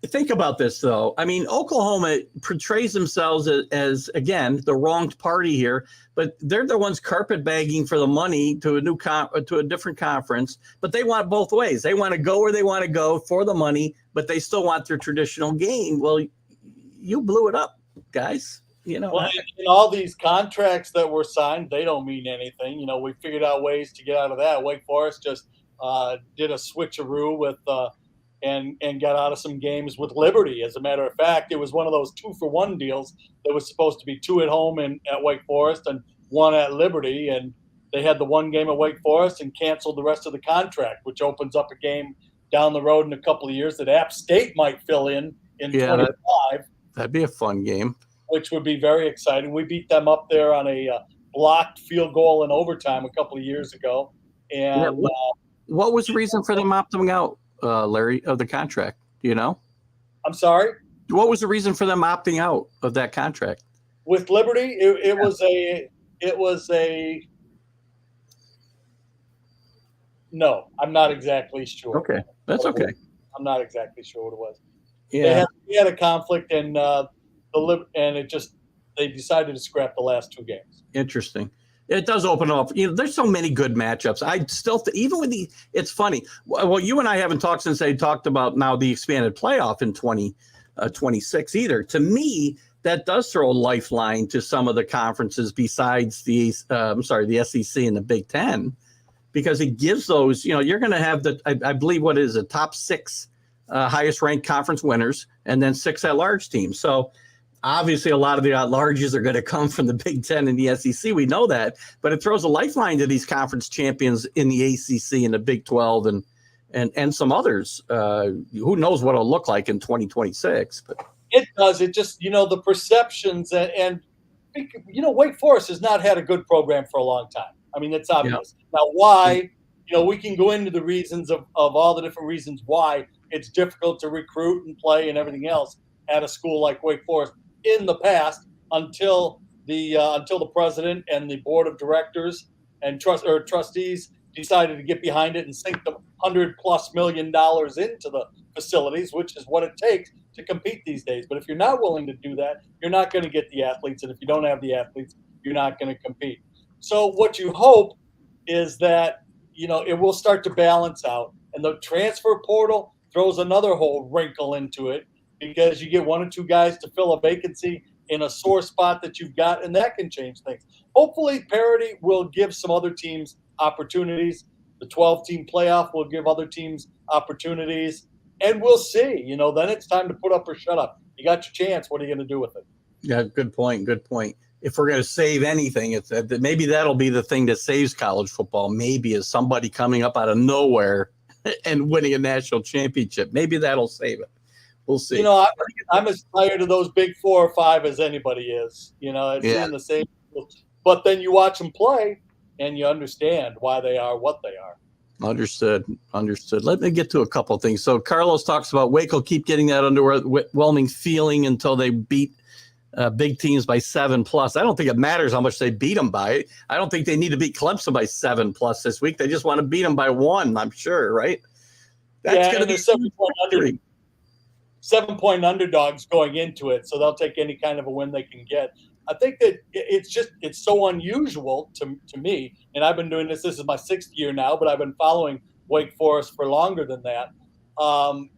think about this, though. I mean, Oklahoma portrays themselves as, again, the wronged party here, but they're the ones carpetbagging for the money to a different conference. But they want both ways. They want to go where they want to go for the money, but they still want their traditional game. Well, you blew it up, guys. Well, and all these contracts that were signed, they don't mean anything. We figured out ways to get out of that. Wake Forest just did a switcheroo with and got out of some games with Liberty. As a matter of fact, it was one of those 2-for-1 deals that was supposed to be 2 at home and at Wake Forest and 1 at Liberty. And they had the 1 game at Wake Forest and canceled the rest of the contract, which opens up a game down the road in a couple of years that App State might fill in 25. That'd be a fun game. Which would be very exciting. We beat them up there on a blocked field goal in overtime a couple of years ago. And what was the reason for them opting out, Larry, of the contract? Do you know? I'm sorry? What was the reason for them opting out of that contract? With Liberty, it was a no, I'm not exactly sure. Okay. That's okay. I'm not exactly sure what it was. Yeah. They had a conflict and they decided to scrap the last 2 games. Interesting. It does open up. There's so many good matchups. I still, even with it's funny. Well, you and I haven't talked since they talked about now the expanded playoff in 2026 either. To me, that does throw a lifeline to some of the conferences besides the SEC and the Big Ten, because it gives those, you're going to have I believe what is a top 6 highest ranked conference winners and then 6 at-large teams. So obviously, a lot of the at-larges are going to come from the Big Ten and the SEC. We know that, but it throws a lifeline to these conference champions in the ACC and the Big 12 and some others. Who knows what it'll look like in 2026? But it does. It just the perceptions and Wake Forest has not had a good program for a long time. I mean, it's obvious. Now, why we can go into the reasons of all the different reasons why it's difficult to recruit and play and everything else at a school like Wake Forest in the past until the president and the board of directors and trustees decided to get behind it and sink the $100+ million into the facilities, which is what it takes to compete these days. But if you're not willing to do that, you're not going to get the athletes. And if you don't have the athletes, you're not going to compete. So what you hope is that, it will start to balance out. And the transfer portal throws another whole wrinkle into it because you get one or two guys to fill a vacancy in a sore spot that you've got, and that can change things. Hopefully, parity will give some other teams opportunities. The 12-team playoff will give other teams opportunities, and we'll see. Then it's time to put up or shut up. You got your chance. What are you going to do with it? Yeah, good point. Good point. If we're going to save anything, it's maybe that'll be the thing that saves college football. Maybe is somebody coming up out of nowhere and winning a national championship. Maybe that'll save it. We'll see. I'm as tired of those big 4 or 5 as anybody is. It's in the same. But then you watch them play, and you understand why they are what they are. Understood. Let me get to a couple of things. So Carlos talks about Wake will keep getting that underwhelming feeling until they beat big teams by 7+. I don't think it matters how much they beat them by. I don't think they need to beat Clemson by 7+ this week. They just want to beat them by 1, I'm sure, right? That's going to be 7-point underdogs going into it, so they'll take any kind of a win they can get. I think that it's so unusual to me, and I've been doing this. This is my 6th year now, but I've been following Wake Forest for longer than that.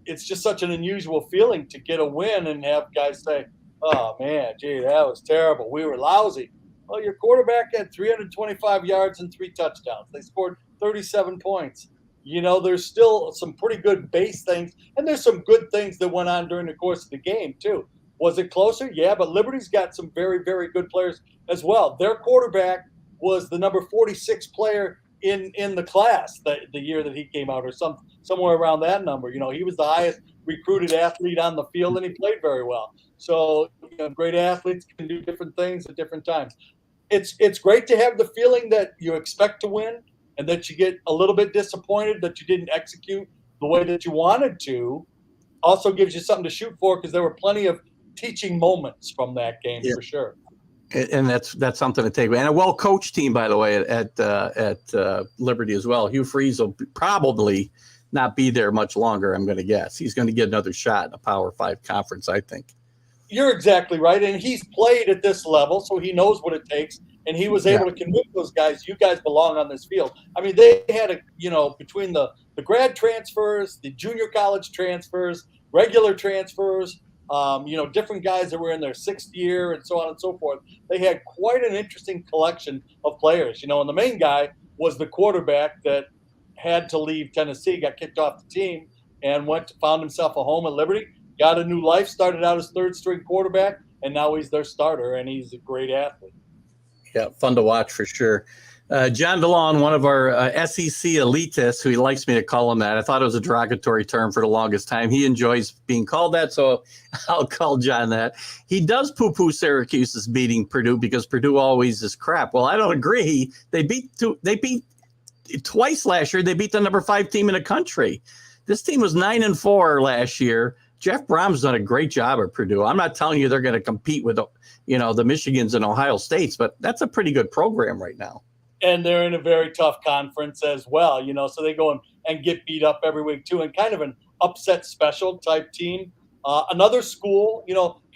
It's just such an unusual feeling to get a win and have guys say, "Oh man, gee, that was terrible. We were lousy." Well, your quarterback had 325 yards and 3 touchdowns. They scored 37 points. There's still some pretty good base things, and there's some good things that went on during the course of the game too. Was it closer? Yeah, but Liberty's got some very, very good players as well. Their quarterback was the number 46 player in the class the year that he came out, or somewhere around that number. He was the highest recruited athlete on the field, and he played very well. So great athletes can do different things at different times. It's great to have the feeling that you expect to win and that you get a little bit disappointed that you didn't execute the way that you wanted to. Also gives you something to shoot for because there were plenty of teaching moments from that game for sure. And that's something to take away. And a well-coached team, by the way, at Liberty as well. Hugh Freeze will probably not be there much longer, I'm going to guess. He's going to get another shot in a Power 5 conference, I think. You're exactly right. And he's played at this level, so he knows what it takes. And he was able to convince those guys, you guys belong on this field. I mean, they had between the grad transfers, the junior college transfers, regular transfers, different guys that were in their 6th year and so on and so forth. They had quite an interesting collection of players, and the main guy was the quarterback that had to leave Tennessee, got kicked off the team, and found himself a home at Liberty, got a new life, started out as 3rd-string quarterback, and now he's their starter, and he's a great athlete. Yeah, fun to watch for sure. John DeLon, one of our SEC elitists, who he likes me to call him that. I thought it was a derogatory term for the longest time. He enjoys being called that, so I'll call John that. He does poo-poo Syracuse's beating Purdue because Purdue always is crap. Well, I don't agree. They beat twice last year. They beat the number 5 team in the country. This team was 9-4 last year. Jeff Brom's done a great job at Purdue. I'm not telling you they're going to compete with, the Michigans and Ohio States, but that's a pretty good program right now. And they're in a very tough conference as well, so they go and get beat up every week too, and kind of an upset special type team. Another school,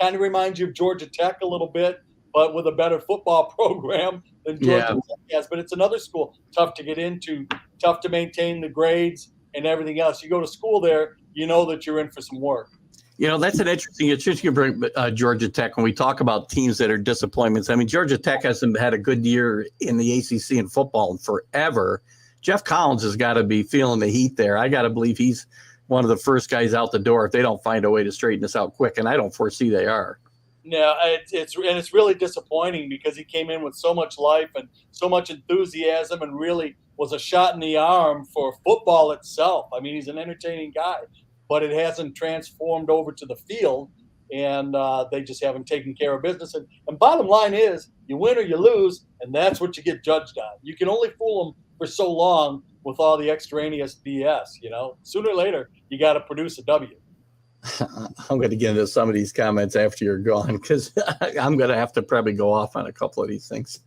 kind of reminds you of Georgia Tech a little bit, but with a better football program than Georgia Tech has. But it's another school, tough to get into, tough to maintain the grades and everything else. You go to school there, you know that you're in for some work. That's an interesting. It's just you bring Georgia Tech when we talk about teams that are disappointments. I mean, Georgia Tech hasn't had a good year in the ACC in football in forever. Jeff Collins has got to be feeling the heat there. I got to believe he's one of the first guys out the door if they don't find a way to straighten this out quick, and I don't foresee they are. Yeah, it's really disappointing because he came in with so much life and so much enthusiasm and really was a shot in the arm for football itself. I mean, he's an entertaining guy, but it hasn't transformed over to the field, and they just haven't taken care of business. And bottom line is, you win or you lose, and that's what you get judged on. You can only fool them for so long with all the extraneous BS. Sooner or later, you got to produce a W. I'm going to get into some of these comments after you're gone because I'm going to have to probably go off on a couple of these things.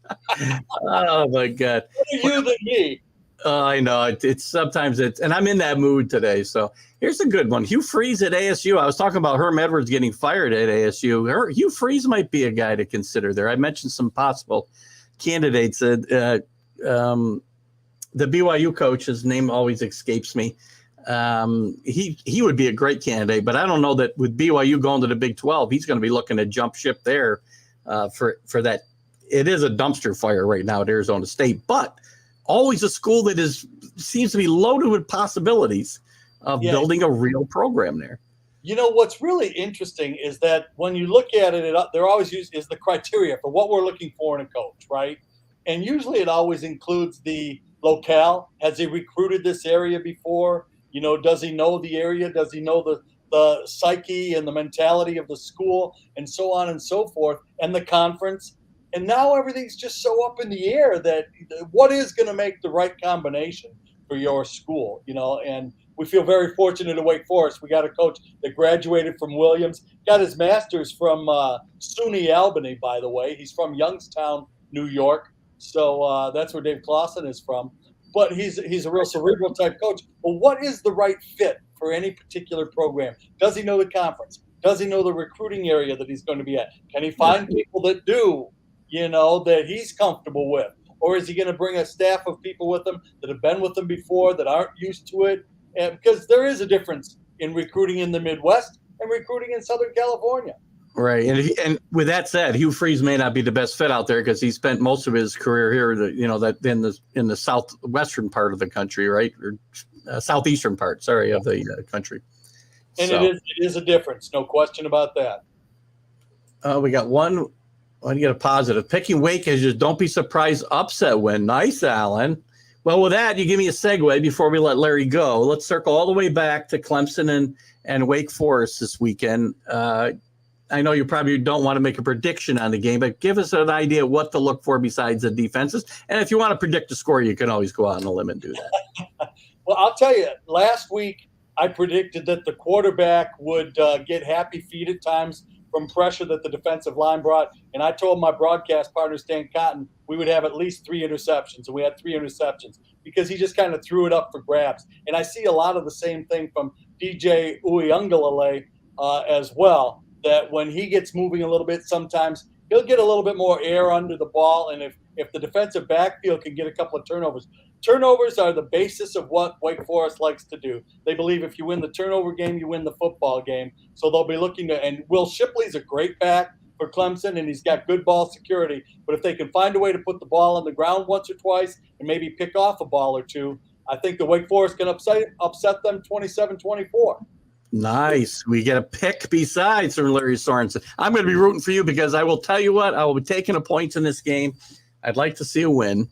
Oh, my God. Better you than me. I know. It's sometimes and I'm in that mood today. So here's a good one. Hugh Freeze at ASU. I was talking about Herm Edwards getting fired at ASU. Hugh Freeze might be a guy to consider there. I mentioned some possible candidates. The BYU coach, his name always escapes me. He would be a great candidate, but I don't know that with BYU going to the Big 12, he's going to be looking to jump ship there for that. It is a dumpster fire right now at Arizona State, but always a school that seems to be loaded with possibilities of building a real program there. What's really interesting is that when you look at it, they're always used is the criteria for what we're looking for in a coach, right? And usually it always includes the locale. Has he recruited this area before? Does he know the area? Does he know the psyche and the mentality of the school and so on and so forth, and the conference? And now everything's just so up in the air that what is going to make the right combination for your school, and we feel very fortunate at Wake Forest. We got a coach that graduated from Williams, got his master's from SUNY Albany, by the way. He's from Youngstown, New York. So that's where Dave Clawson is from. But he's a real cerebral type coach. But what is the right fit for any particular program? Does he know the conference? Does he know the recruiting area that he's going to be at? Can he find people that do, that he's comfortable with? Or is he going to bring a staff of people with him that have been with him before, that aren't used to it? And because there is a difference in recruiting in the Midwest and recruiting in Southern California. Right. And with that said, Hugh Freeze may not be the best fit out there because he spent most of his career here, that in the southwestern part of the country, right? Or southeastern part, of the country. And it is a difference. No question about that. We got one. I get a positive. Picking Wake as just don't be surprised upset win. Nice, Alan. Well, with that, you give me a segue before we let Larry go. Let's circle all the way back to Clemson and Wake Forest this weekend. I know you probably don't want to make a prediction on the game, but give us an idea what to look for besides the defenses. And if you want to predict the score, you can always go out on a limb and do that. Well, I'll tell you, last week I predicted that the quarterback would get happy feet at times from pressure that the defensive line brought. And I told my broadcast partner, Stan Cotton, we would have at least 3 interceptions. And we had 3 interceptions because he just kind of threw it up for grabs. And I see a lot of the same thing from DJ Uiagalelei as well, that when he gets moving a little bit, sometimes he'll get a little bit more air under the ball. And if the defensive backfield can get a couple of turnovers are the basis of what Wake Forest likes to do. They believe if you win the turnover game, you win the football game. So they'll be looking to – and Will Shipley's a great back for Clemson, and he's got good ball security. But if they can find a way to put the ball on the ground once or twice and maybe pick off a ball or two, I think the Wake Forest can upset them 27-24. Nice. We get a pick besides from Lary Sorensen. I'm going to be rooting for you because I will tell you what, I will be taking the points in this game. I'd like to see a win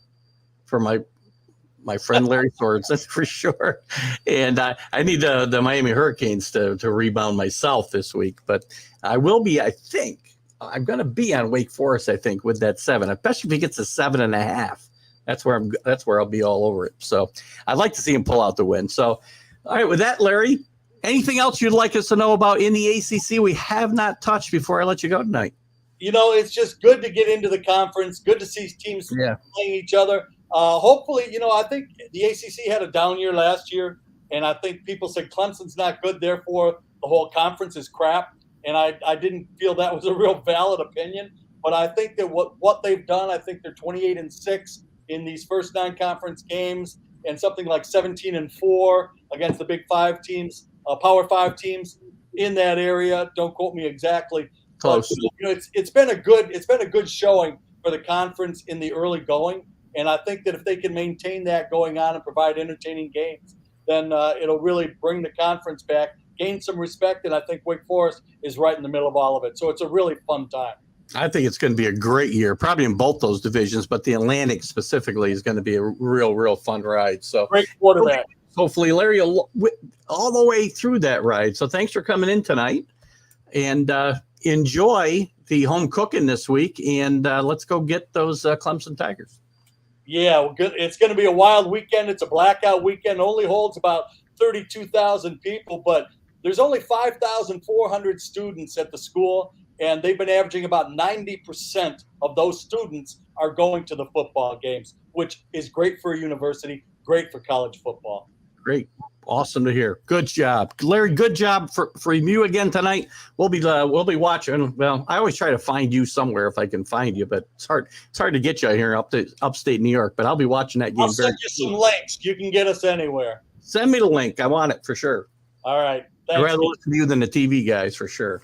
for my friend Lary Sorensen for sure. And I need the Miami Hurricanes to rebound myself this week. But I will be, I think, I'm going to be on Wake Forest, I think, with that 7, especially if he gets a 7.5. That's where I'll be all over it. So I'd like to see him pull out the win. So, all right, with that, Larry, anything else you'd like us to know about in the ACC we have not touched before I let you go tonight? It's just good to get into the conference. Good to see teams playing each other. Hopefully, I think the ACC had a down year last year, and I think people said Clemson's not good, therefore the whole conference is crap. And I didn't feel that was a real valid opinion. But I think that what they've done, I think they're 28-6 in these first 9 conference games, and something like 17-4 against the Big 5 teams, Power 5 teams in that area. Don't quote me exactly. Close. But, it's been a good showing for the conference in the early going. And I think that if they can maintain that going on and provide entertaining games, then it'll really bring the conference back, gain some respect, and I think Wake Forest is right in the middle of all of it. So it's a really fun time. I think it's going to be a great year, probably in both those divisions, but the Atlantic specifically is going to be a real fun ride. So great quarterback. Hopefully, Larry, all the way through that ride. So thanks for coming in tonight, and enjoy the home cooking this week, and let's go get those Clemson Tigers. Yeah, well, good. It's going to be a wild weekend. It's a blackout weekend. Only holds about 32,000 people, but there's only 5,400 students at the school, and they've been averaging about 90% of those students are going to the football games, which is great for a university, great for college football. Great. Awesome to hear. Good job, Larry. Good job for you again tonight. We'll be watching. Well, I always try to find you somewhere if I can find you, but it's hard to get you here up to upstate New York. But I'll be watching that game. I'll send you some links. You can get us anywhere. Send me the link. I want it for sure. All right. Thanks. I'd rather listen to you than the TV guys for sure.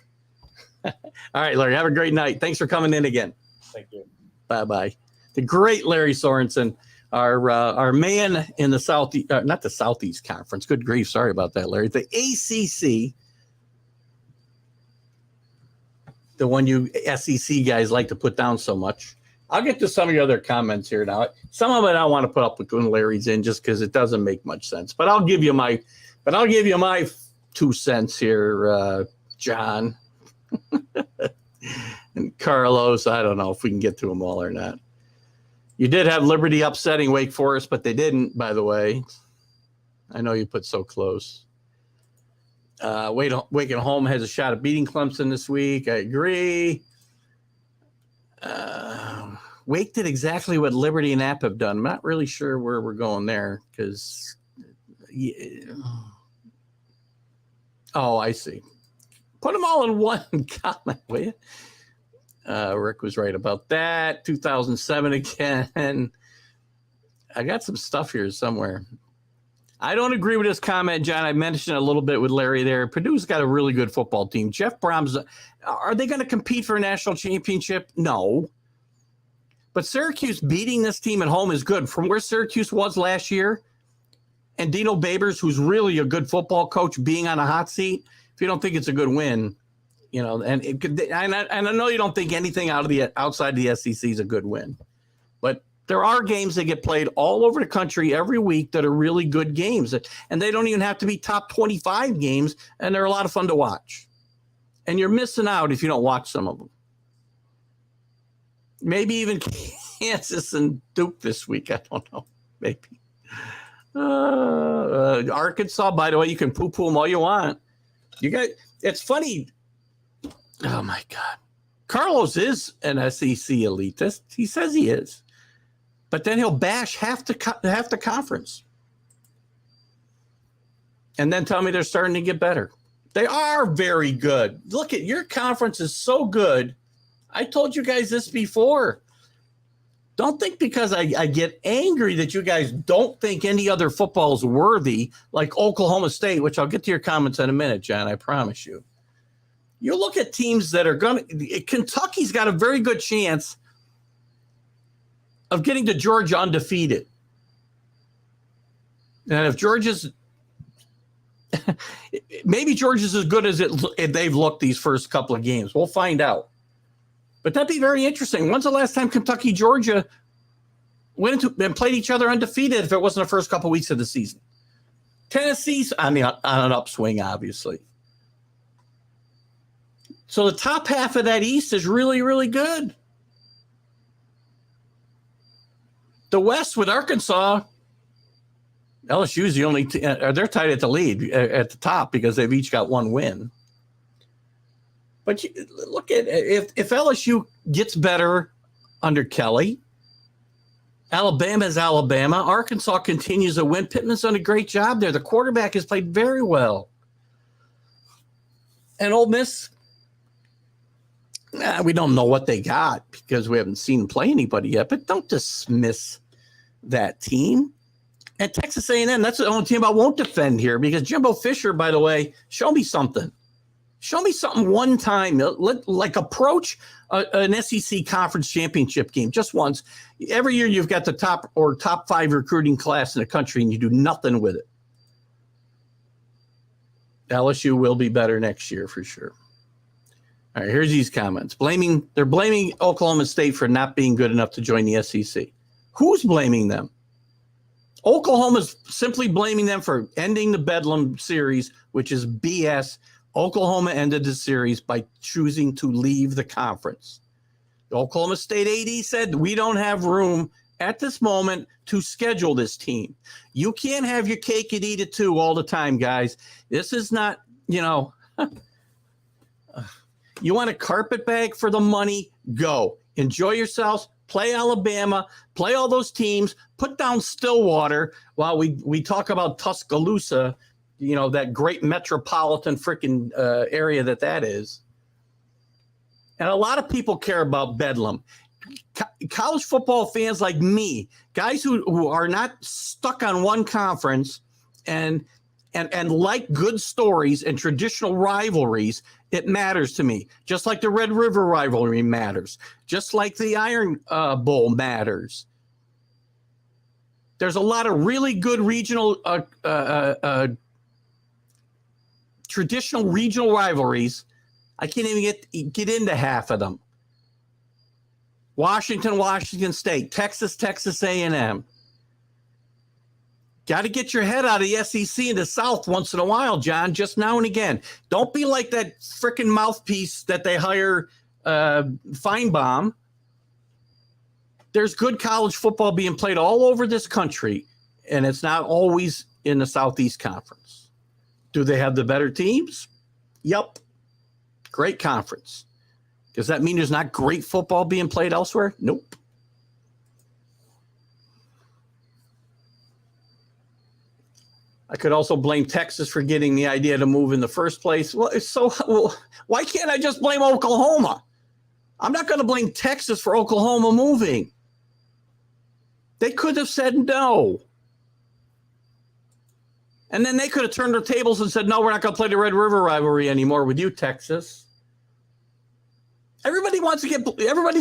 All right, Larry. Have a great night. Thanks for coming in again. Thank you. Bye. The great Lary Sorensen. Our man in the Southeast, not the Southeast Conference. Good grief. Sorry about that, Larry. The ACC, the one you SEC guys like to put down so much. I'll get to some of your other comments here now. Some of it I want to put up with when Larry's in just because it doesn't make much sense. But I'll give you my 2 cents here, John. And Carlos, I don't know if we can get to them all or not. You did have Liberty upsetting Wake Forest, but they didn't, by the way. I know you put so close. Wake at home has a shot at beating Clemson this week. I agree. Wake did exactly what Liberty and App have done. I'm not really sure where we're going there because oh, I see. Put them all in one comment, will you? Rick was right about that. 2007 again. I got some stuff here somewhere. I don't agree with this comment, John. I mentioned a little bit with Larry there. Purdue's got a really good football team. Jeff Brom's, are they going to compete for a national championship? No. But Syracuse beating this team at home is good. From where Syracuse was last year, and Dino Babers, who's really a good football coach, being on a hot seat, if you don't think it's a good win, you know, and I know you don't think anything outside the SEC is a good win, but there are games that get played all over the country every week that are really good games, and they don't even have to be top 25 games, and they're a lot of fun to watch. And you're missing out if you don't watch some of them. Maybe even Kansas and Duke this week. I don't know. Maybe. Arkansas, by the way, you can poo-poo them all you want. It's funny. Oh, my God. Carlos is an SEC elitist. He says he is. But then he'll bash half the conference. And then tell me they're starting to get better. They are very good. Look at your conference is so good. I told you guys this before. Don't think because I get angry that you guys don't think any other football is worthy, like Oklahoma State, which I'll get to your comments in a minute, John, I promise you. You look at teams that are going to – Kentucky's got a very good chance of getting to Georgia undefeated. And if Georgia's – maybe Georgia's as good as they've looked these first couple of games. We'll find out. But that'd be very interesting. When's the last time Kentucky, Georgia went into and played each other undefeated if it wasn't the first couple of weeks of the season? Tennessee's on an upswing, obviously. So the top half of that East is really, really good. The West with Arkansas, LSU's the only they're tied at the lead at the top because they've each got one win. But look at if LSU gets better under Kelly, Alabama's Alabama, Arkansas continues to win. Pittman's done a great job there. The quarterback has played very well. And Ole Miss, we don't know what they got because we haven't seen them play anybody yet. But don't dismiss that team. And Texas A&M, that's the only team I won't defend here because Jimbo Fisher, by the way, show me something. Show me something one time, like approach an SEC conference championship game just once. Every year you've got the top 5 recruiting class in the country and you do nothing with it. LSU will be better next year for sure. All right, here's these comments. They're blaming Oklahoma State for not being good enough to join the SEC. Who's blaming them? Oklahoma's simply blaming them for ending the Bedlam series, which is BS. Oklahoma ended the series by choosing to leave the conference. The Oklahoma State AD said, we don't have room at this moment to schedule this team. You can't have your cake and eat it too all the time, guys. This is not, you want a carpetbag for the money? Go. Enjoy yourselves. Play Alabama. Play all those teams. Put down Stillwater while we talk about Tuscaloosa, that great metropolitan freaking area that is. And a lot of people care about Bedlam. College football fans like me, guys who are not stuck on one conference and like good stories and traditional rivalries, it matters to me. Just like the Red River rivalry matters. Just like the Iron Bowl matters. There's a lot of really good regional, traditional regional rivalries. I can't even get into half of them. Washington State, Texas A&M. Got to get your head out of the SEC and the South once in a while, John, just now and again. Don't be like that freaking mouthpiece that they hire, Feinbaum. There's good college football being played all over this country, and it's not always in the Southeast Conference. Do they have the better teams? Yep. Great conference. Does that mean there's not great football being played elsewhere? Nope. I could also blame Texas for getting the idea to move in the first place. Well, why can't I just blame Oklahoma? I'm not going to blame Texas for Oklahoma moving. They could have said no. And then they could have turned their tables and said, no, we're not going to play the Red River rivalry anymore with you, Texas. Everybody's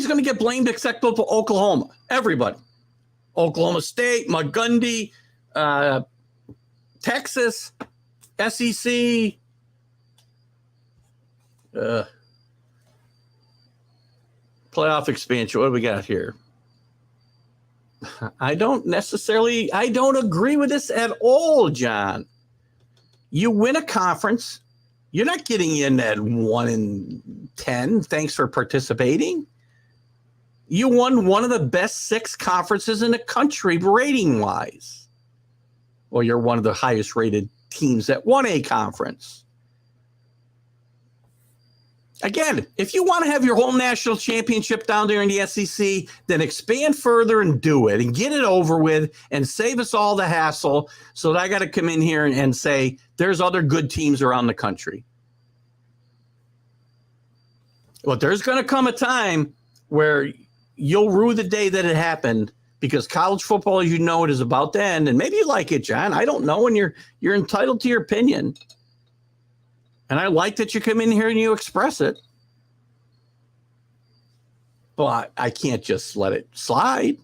going to get blamed except for Oklahoma. Everybody. Oklahoma State, Montgomery, Texas, SEC. Playoff expansion. What do we got here? I don't agree with this at all, John. You win a conference. You're not getting in at 1 in 10. Thanks for participating. You won one of the best 6 conferences in the country rating-wise. Well, you're one of the highest rated teams that won a conference. Again, if you want to have your whole national championship down there in the SEC, then expand further and do it and get it over with and save us all the hassle so that I got to come in here and say there's other good teams around the country. Well, there's going to come a time where you'll rue the day that it happened because college football, as you know, it is about to end. And maybe you like it, John. I don't know. And you're entitled to your opinion. And I like that you come in here and you express it. But I can't just let it slide.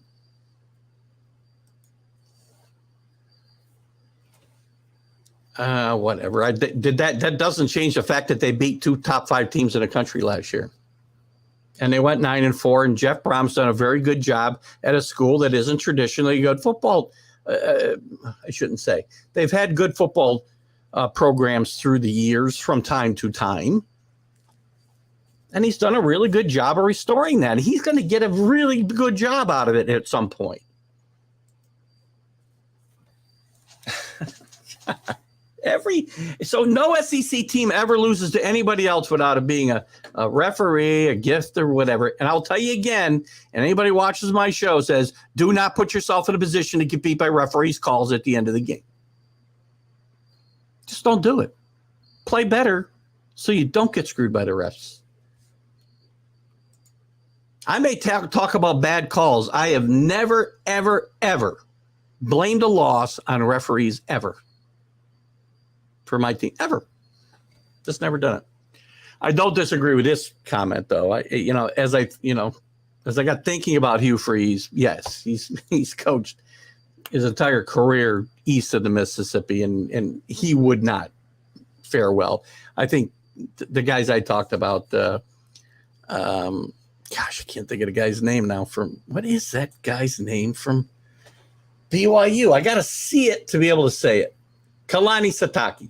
Whatever. That doesn't change the fact that they beat 2 top 5 teams in the country last year. And they went 9-4. And Jeff Brom's done a very good job at a school that isn't traditionally good football. I shouldn't say. They've had good football programs through the years from time to time. And he's done a really good job of restoring that. He's going to get a really good job out of it at some point. So no SEC team ever loses to anybody else without it being a referee, a gift, or whatever. And I'll tell you again, and anybody watches my show says, do not put yourself in a position to get beat by referees' calls at the end of the game. Just don't do it. Play better so you don't get screwed by the refs. I may talk about bad calls. I have never, ever, ever blamed a loss on referees ever for my team. Ever. Just never done it. I don't disagree with this comment, though. As I got thinking about Hugh Freeze, yes, he's coached his entire career east of the Mississippi, and he would not fare well. I think the guys I talked about, gosh, I can't think of the guy's name now. What is that guy's name from BYU? I got to see it to be able to say it. Kalani Sitake.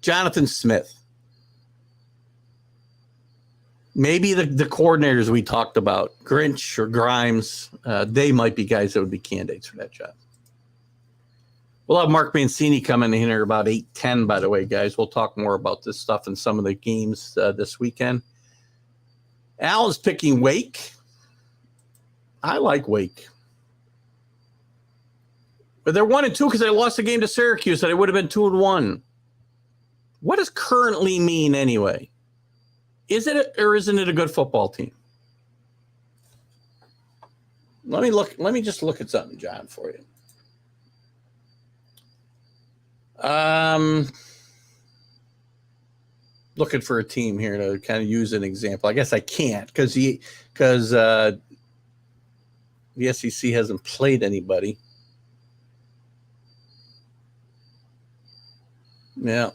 Jonathan Smith. Maybe the coordinators we talked about, Grinch or Grimes, they might be guys that would be candidates for that job. We'll have Mark Mancini coming in here about 8:10, by the way, guys. We'll talk more about this stuff in some of the games this weekend. Al is picking Wake. I like Wake. But they're 1-2 because they lost the game to Syracuse, and they would have been 2-1. What does currently mean anyway? Is it or isn't it a good football team? Let me just look at something, John, for you. Looking for a team here to kind of use an example. I guess I can't because the SEC hasn't played anybody. Yeah,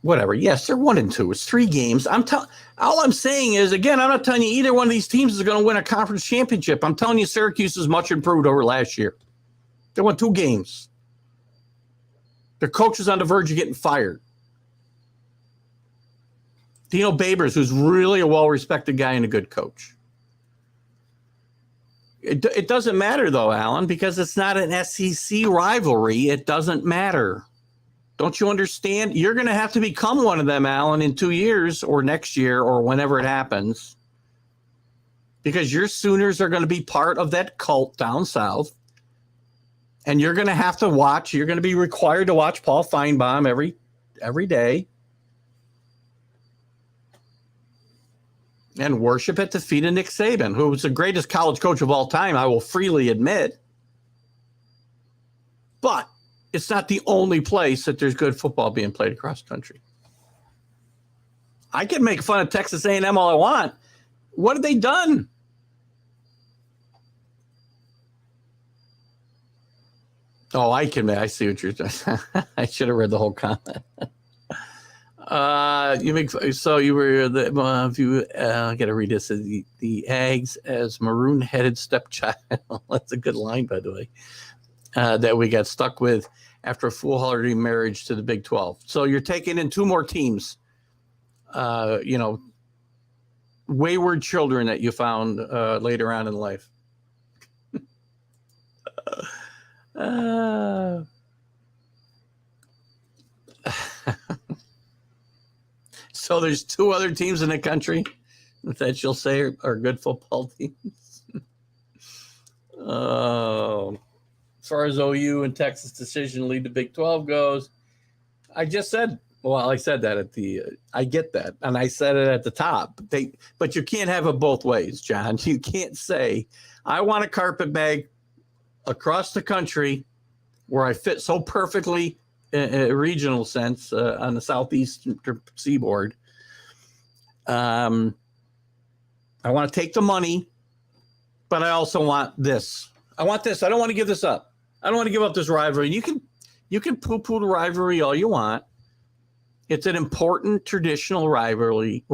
whatever. Yes, they're 1-2. It's 3 games. All I'm saying is, again, I'm not telling you either one of these teams is going to win a conference championship. I'm telling you, Syracuse is much improved over last year. They won 2 games. Their coach is on the verge of getting fired. Dino Babers, who's really a well-respected guy and a good coach. It doesn't matter, though, Alan, because it's not an SEC rivalry. It doesn't matter. Don't you understand? You're going to have to become one of them, Alan, in 2 years or next year or whenever it happens, because your Sooners are going to be part of that cult down south. And you're going to have to watch. You're going to be required to watch Paul Feinbaum every day and worship at the feet of Nick Saban, who was the greatest college coach of all time, I will freely admit. But it's not the only place that there's good football being played across the country. I can make fun of Texas A&M all I want. What have they done? Oh, I see what you're doing. I should have read the whole comment. You were the if you I gotta read this. The Ags as maroon-headed stepchild. That's a good line, by the way. That we got stuck with after a foolhardy marriage to the Big 12. So you're taking in 2 more teams. Wayward children that you found later on in life. So there's 2 other teams in the country that you'll say are good football teams. As far as OU and Texas decision to lead the Big 12 goes, I just said, well, I said that I get that. And I said it at the top. But you can't have it both ways, John. You can't say, I want a carpet bag across the country where I fit so perfectly in a regional sense on the southeastern seaboard. I want to take the money, but I also want this. I want this. I don't want to give this up. I don't want to give up this rivalry. You can poo-poo the rivalry all you want. It's an important traditional rivalry,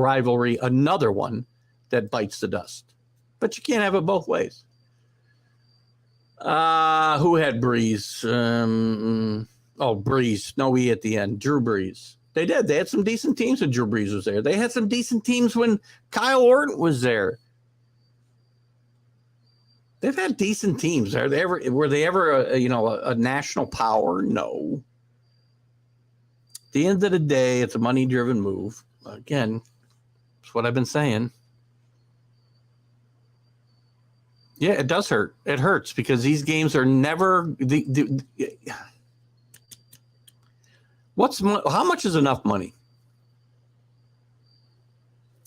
another one that bites the dust. But you can't have it both ways. Who had Breeze? Breeze. No E at the end. Drew Brees. They did. They had some decent teams when Drew Brees was there. They had some decent teams when Kyle Orton was there. They've had decent teams. Were they ever a national power? No. At the end of the day, it's a money-driven move. Again, that's what I've been saying. Yeah, it does hurt. It hurts because these games are never how much is enough money?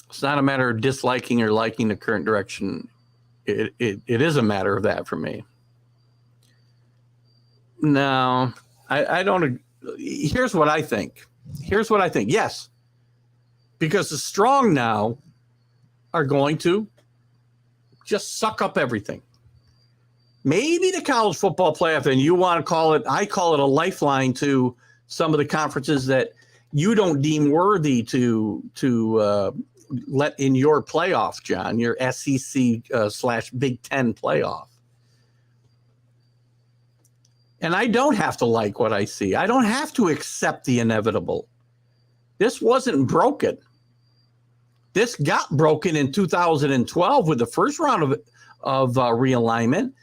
It's not a matter of disliking or liking the current direction. It is a matter of that for me. No, I don't. Here's what I think. Yes, because the strong now are going to just suck up everything. Maybe the college football playoff, and you want to call it, I call it a lifeline to some of the conferences that you don't deem worthy to let in your playoff, John, your SEC / Big Ten playoff. And I don't have to like what I see. I don't have to accept the inevitable. This wasn't broken. This got broken in 2012 with the first round of realignment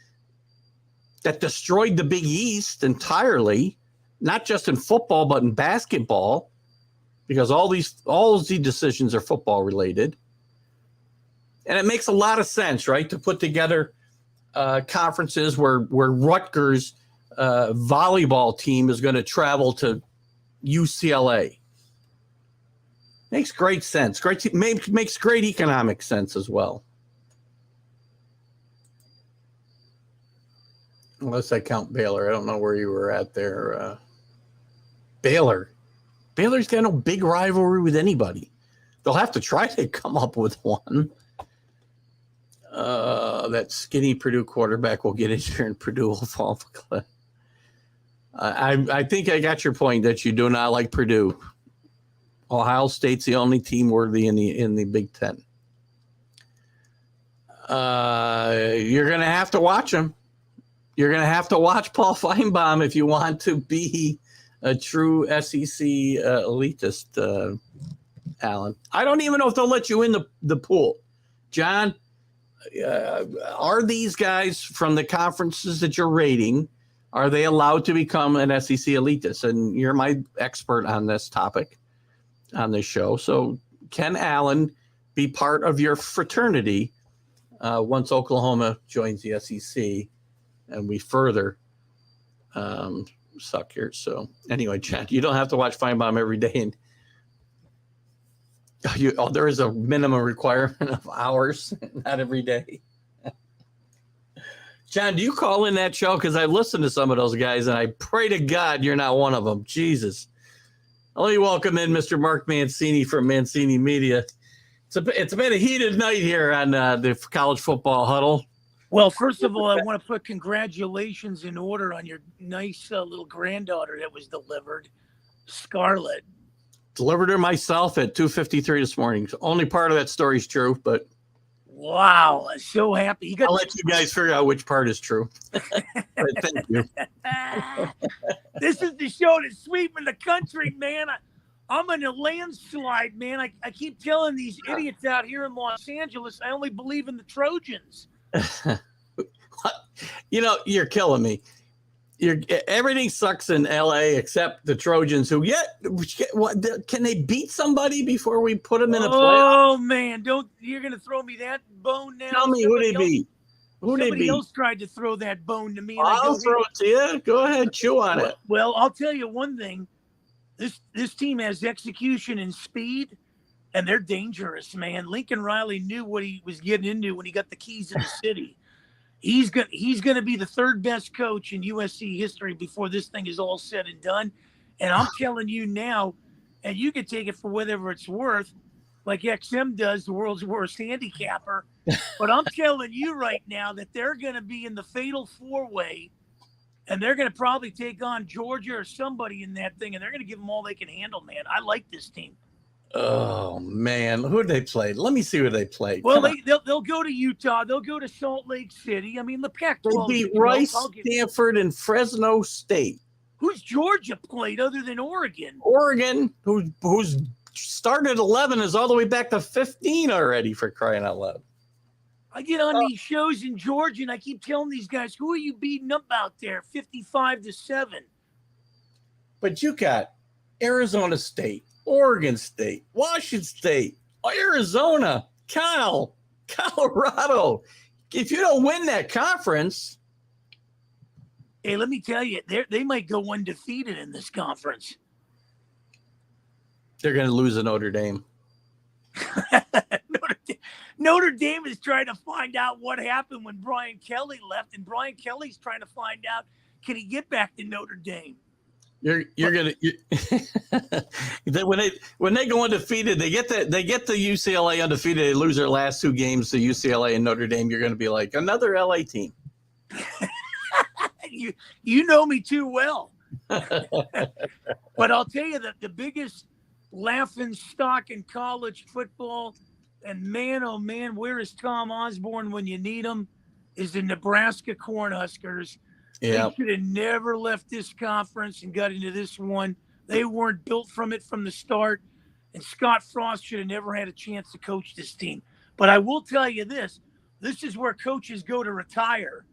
that destroyed the Big East entirely, not just in football, but in basketball, because all these decisions are football related. And it makes a lot of sense, right, to put together conferences where Rutgers volleyball team is going to travel to UCLA. Makes great sense. Makes great economic sense as well. Unless I count Baylor. I don't know where you were at there. Baylor's got no big rivalry with anybody. They'll have to try to come up with one. That skinny Purdue quarterback will get in here and Purdue will fall off a cliff. I think I got your point that you do not like Purdue. Ohio State's the only team worthy in the Big Ten. You're going to have to watch them. You're going to have to watch Paul Feinbaum if you want to be a true SEC elitist, Alan. I don't even know if they'll let you in the pool. John, are these guys from the conferences that you're rating, are they allowed to become an SEC elitist? And you're my expert on this topic on this show. So can Alan be part of your fraternity once Oklahoma joins the SEC and we further suck here? So anyway, Chad, you don't have to watch Feinbaum every day. And there is a minimum requirement of hours, not every day. John, do you call in that show? Because I listened to some of those guys, and I pray to God you're not one of them. Jesus. Let me welcome in Mr. Mark Mancini from Mancini Media. It's been a heated night here on the college football huddle. Well, first of all, I want to put congratulations in order on your nice little granddaughter that was delivered, Scarlett. Delivered her myself at 2:53 this morning. Only part of that story is true, but wow, I'm so happy. I'll let you guys figure out which part is true. Thank you. This is the show that's sweeping the country, man. I'm in a landslide, man. I keep telling these idiots out here in Los Angeles, I only believe in the Trojans. You're killing me. Everything sucks in LA except the Trojans. Can they beat somebody before we put them in a playoff? Oh man, you're gonna throw me that bone now? Tell me who they beat. Somebody else tried to throw that bone to me. I'll throw it to you. Go ahead, chew on it. Well, I'll tell you one thing. This team has execution and speed, and they're dangerous, man. Lincoln Riley knew what he was getting into when he got the keys to the city. He's going to be the third best coach in USC history before this thing is all said and done. And I'm telling you now, and you can take it for whatever it's worth, like XM does, the world's worst handicapper. But I'm telling you right now that they're going to be in the fatal four-way, and they're going to probably take on Georgia or somebody in that thing, and they're going to give them all they can handle, man. I like this team. Oh, man. Who did they play? Let me see who they played. Well, they'll go to Utah. They'll go to Salt Lake City. I mean, the Pac-12. They beat Rice, Stanford, and Fresno State. Who's Georgia played other than Oregon? Oregon, who's started at 11, is all the way back to 15 already, for crying out loud. I get on these shows in Georgia, and I keep telling these guys, who are you beating up out there, 55-7? But you got Arizona State, Oregon State, Washington State, Arizona, Colorado. If you don't win that conference. Hey, let me tell you, they might go undefeated in this conference. They're going to lose to Notre Dame. Notre Dame is trying to find out what happened when Brian Kelly left, and Brian Kelly's trying to find out, can he get back to Notre Dame? You're gonna when they go undefeated, they get the UCLA undefeated. They lose their last two games to UCLA and Notre Dame. You're going to be like, another LA team. You know me too well. But I'll tell you that the biggest laughing stock in college football, and man, oh man, where is Tom Osborne when you need him, is the Nebraska Cornhuskers. Yeah. They should have never left this conference and got into this one. They weren't built from it from the start. And Scott Frost should have never had a chance to coach this team. But I will tell you this is where coaches go to retire.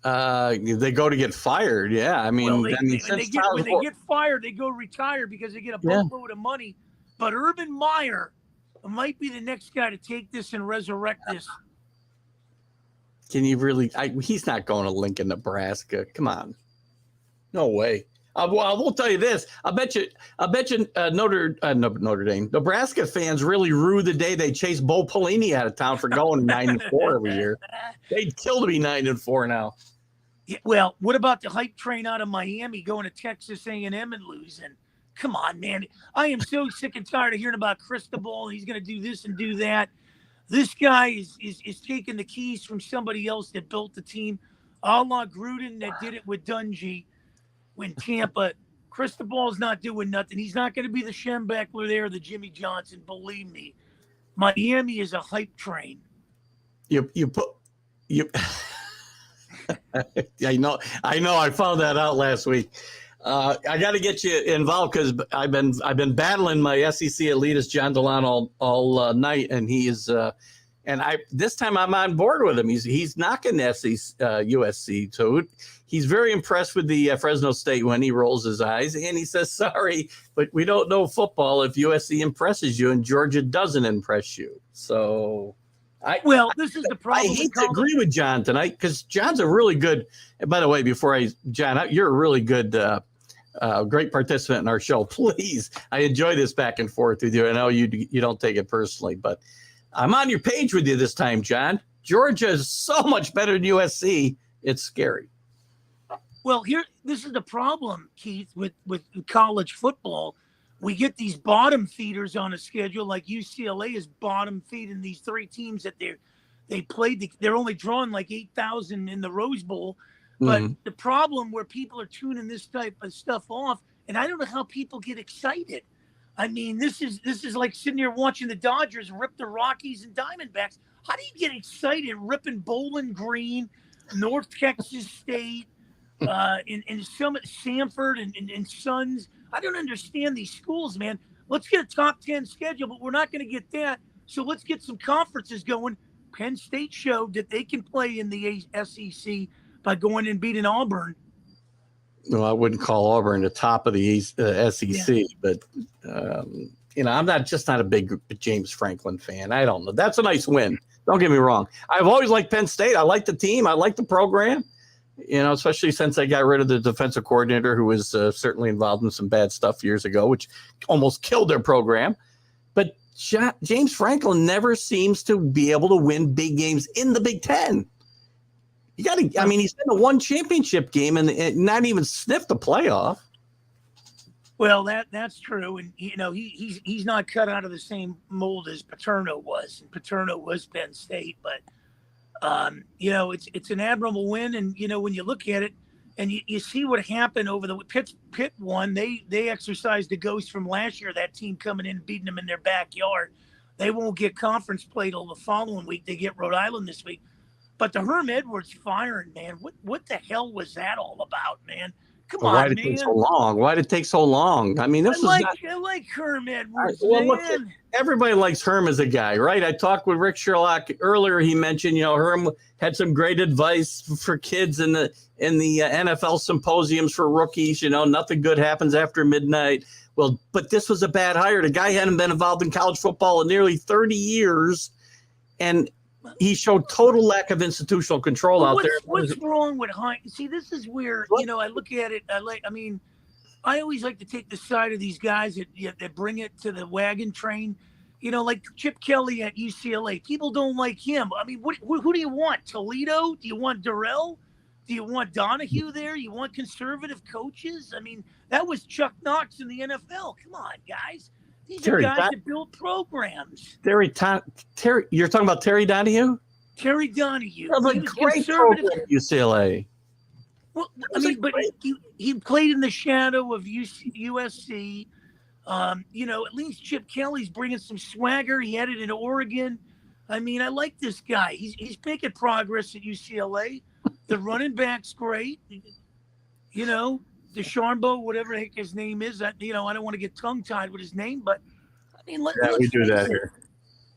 They go to get fired. Yeah. I mean, Well, when they get fired, they go retire because they get a boatload of money. But Urban Meyer might be the next guy to take this and resurrect this. Can you really? He's not going to Lincoln, Nebraska. Come on. No way. I will tell you this. I bet you Notre Dame, Nebraska fans really rue the day they chased Bo Pelini out of town for going 9-4 every year. They'd kill to be 9-4 now. Yeah, well, what about the hype train out of Miami going to Texas A&M and losing? Come on, man. I am so sick and tired of hearing about Cristobal. He's going to do this and do that. This guy is taking the keys from somebody else that built the team, a la Gruden that did it with Dungy when Tampa. Cristobal's not doing nothing. He's not going to be the Schembechler there, the Jimmy Johnson. Believe me, Miami is a hype train. You. I know. I found that out last week. I got to get you involved because I've been battling my SEC elitist John DeLon all night, and he is this time I'm on board with him. He's knocking USC, so he's very impressed with the Fresno State when he rolls his eyes, and he says, "Sorry, but we don't know football if USC impresses you and Georgia doesn't impress you." So. This is the problem. I hate to agree with John tonight because John's a really good. And by the way, John, you're a really good, great participant in our show. Please, I enjoy this back and forth with you. I know you don't take it personally, but I'm on your page with you this time, John. Georgia is so much better than USC. It's scary. Well, this is the problem, Keith, with college football. We get these bottom feeders on a schedule, like UCLA is bottom feeding these three teams that they played. They're only drawing like 8,000 in the Rose Bowl. But the problem where people are tuning this type of stuff off, and I don't know how people get excited. I mean, this is like sitting here watching the Dodgers rip the Rockies and Diamondbacks. How do you get excited ripping Bowling Green, North Texas State, and Summit, Sanford, and Sons? I don't understand these schools, man. Let's get a top 10 schedule, but we're not going to get that. So let's get some conferences going. Penn State showed that they can play in the SEC by going and beating Auburn. Well, I wouldn't call Auburn the top of the SEC, but I'm not a big James Franklin fan. I don't know. That's a nice win. Don't get me wrong. I've always liked Penn State. I like the team. I like the program. Especially since they got rid of the defensive coordinator who was certainly involved in some bad stuff years ago, which almost killed their program. But James Franklin never seems to be able to win big games in the Big Ten. He's been to one championship game and not even sniffed the playoff. Well, that's true. And, he's not cut out of the same mold as Paterno was. And Paterno was Penn State, but it's an admirable win. And, when you look at it and you see what happened over the Pitt won, they exercised the ghost from last year, that team coming in and beating them in their backyard. They won't get conference play till the following week. They get Rhode Island this week. But the Herm Edwards firing, man, what the hell was that all about, man? Come on, why did it take so long? Why did it take so long? I mean, I like Herm Edwards. Well, look, everybody likes Herm as a guy, right? I talked with Rick Sherlock earlier. He mentioned, Herm had some great advice for kids in the NFL symposiums for rookies. Nothing good happens after midnight. Well, but this was a bad hire. The guy hadn't been involved in college football in nearly 30 years, and he showed total lack of institutional control out there. What's wrong with Hines? See, this is where, I look at it. I always like to take the side of these guys that bring it to the wagon train. Like Chip Kelly at UCLA. People don't like him. I mean, who do you want? Toledo? Do you want Durrell? Do you want Donahue there? You want conservative coaches? I mean, that was Chuck Knox in the NFL. Come on, guys. These are guys that build programs. Terry, you're talking about Terry Donahue? Terry Donahue. That was a great program at UCLA. Well, but he played in the shadow of USC. At least Chip Kelly's bringing some swagger. He had it in Oregon. I like this guy. He's making progress at UCLA. The running back's great. DeChambeau, whatever the heck his name is. I don't want to get tongue tied with his name, but I mean, Yeah, we let's do face that it. here.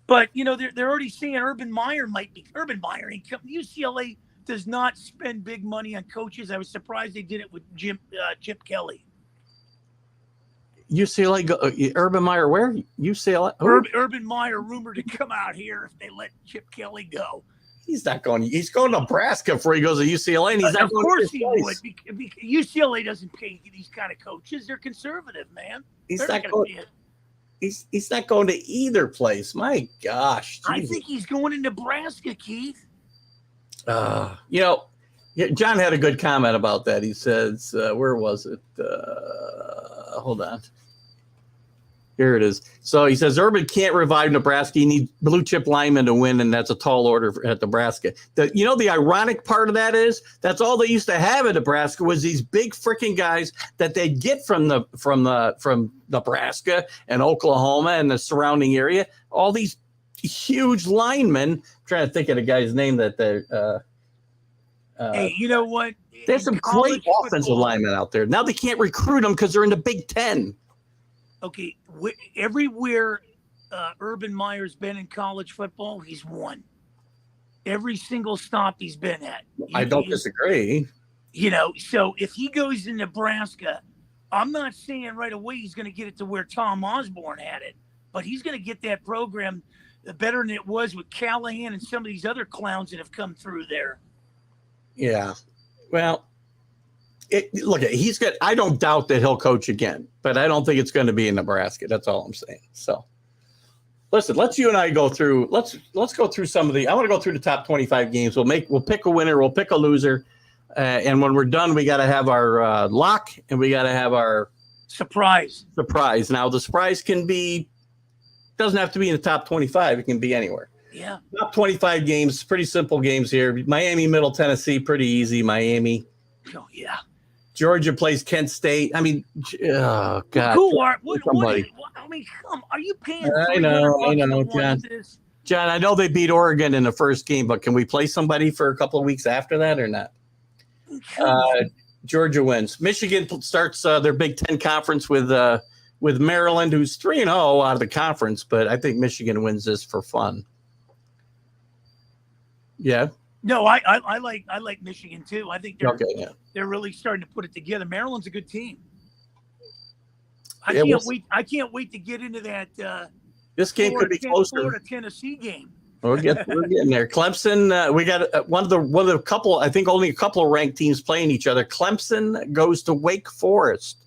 But they're already saying Urban Meyer might be. Urban Meyer ain't coming. UCLA does not spend big money on coaches. I was surprised they did it with Chip Kelly. UCLA, Urban Meyer, where? UCLA? Urban Meyer rumored to come out here if they let Chip Kelly go. He's not going. He's going to Nebraska before he goes to UCLA, and he's not Of going course to he would. UCLA doesn't pay these kind of coaches. They're conservative, man. He's They're not gonna going. pay it. He's not going to either place. My gosh, I Jesus. think he's going to Nebraska, Keith. John had a good comment about that. He says, where was it? Hold on. Here it is. So he says, Urban can't revive Nebraska. You need blue chip linemen to win, and that's a tall order at Nebraska. The ironic part of that is that's all they used to have in Nebraska was these big freaking guys that they get from Nebraska and Oklahoma and the surrounding area. All these huge linemen. I'm trying to think of the guy's name that they're. Hey, you know what? There's some great offensive linemen out there. Now they can't recruit them because they're in the Big Ten. Okay, everywhere Urban Meyer's been in college football, he's won. Every single stop he's been at. I don't disagree. So if he goes to Nebraska, I'm not saying right away he's going to get it to where Tom Osborne had it, but he's going to get that program better than it was with Callahan and some of these other clowns that have come through there. Yeah. Well, he's got. I don't doubt that he'll coach again, but I don't think it's going to be in Nebraska. That's all I'm saying. So, listen, let's you and I go through. Let's go through some of the. I want to go through the top 25 games. We'll pick a winner. We'll pick a loser, and when we're done, we got to have our lock and we got to have our surprise. Now, the surprise doesn't have to be in the top 25. It can be anywhere. Yeah. Top 25 games. Pretty simple games here. Miami, Middle Tennessee. Pretty easy. Miami. Oh yeah. Georgia plays Kent State. I mean, oh God. Cool, Art. Are you paying? I know, John. John, I know they beat Oregon in the first game, but can we play somebody for a couple of weeks after that or not? Georgia wins. Michigan starts their Big Ten conference with Maryland, who's 3-0 out of the conference, but I think Michigan wins this for fun. Yeah. No, I like Michigan too. I think they're really starting to put it together. Maryland's a good team. I can't wait to get into that. This game could be closer. Florida Tennessee game. We're getting there. Clemson. We got one of the couple. I think only a couple of ranked teams playing each other. Clemson goes to Wake Forest.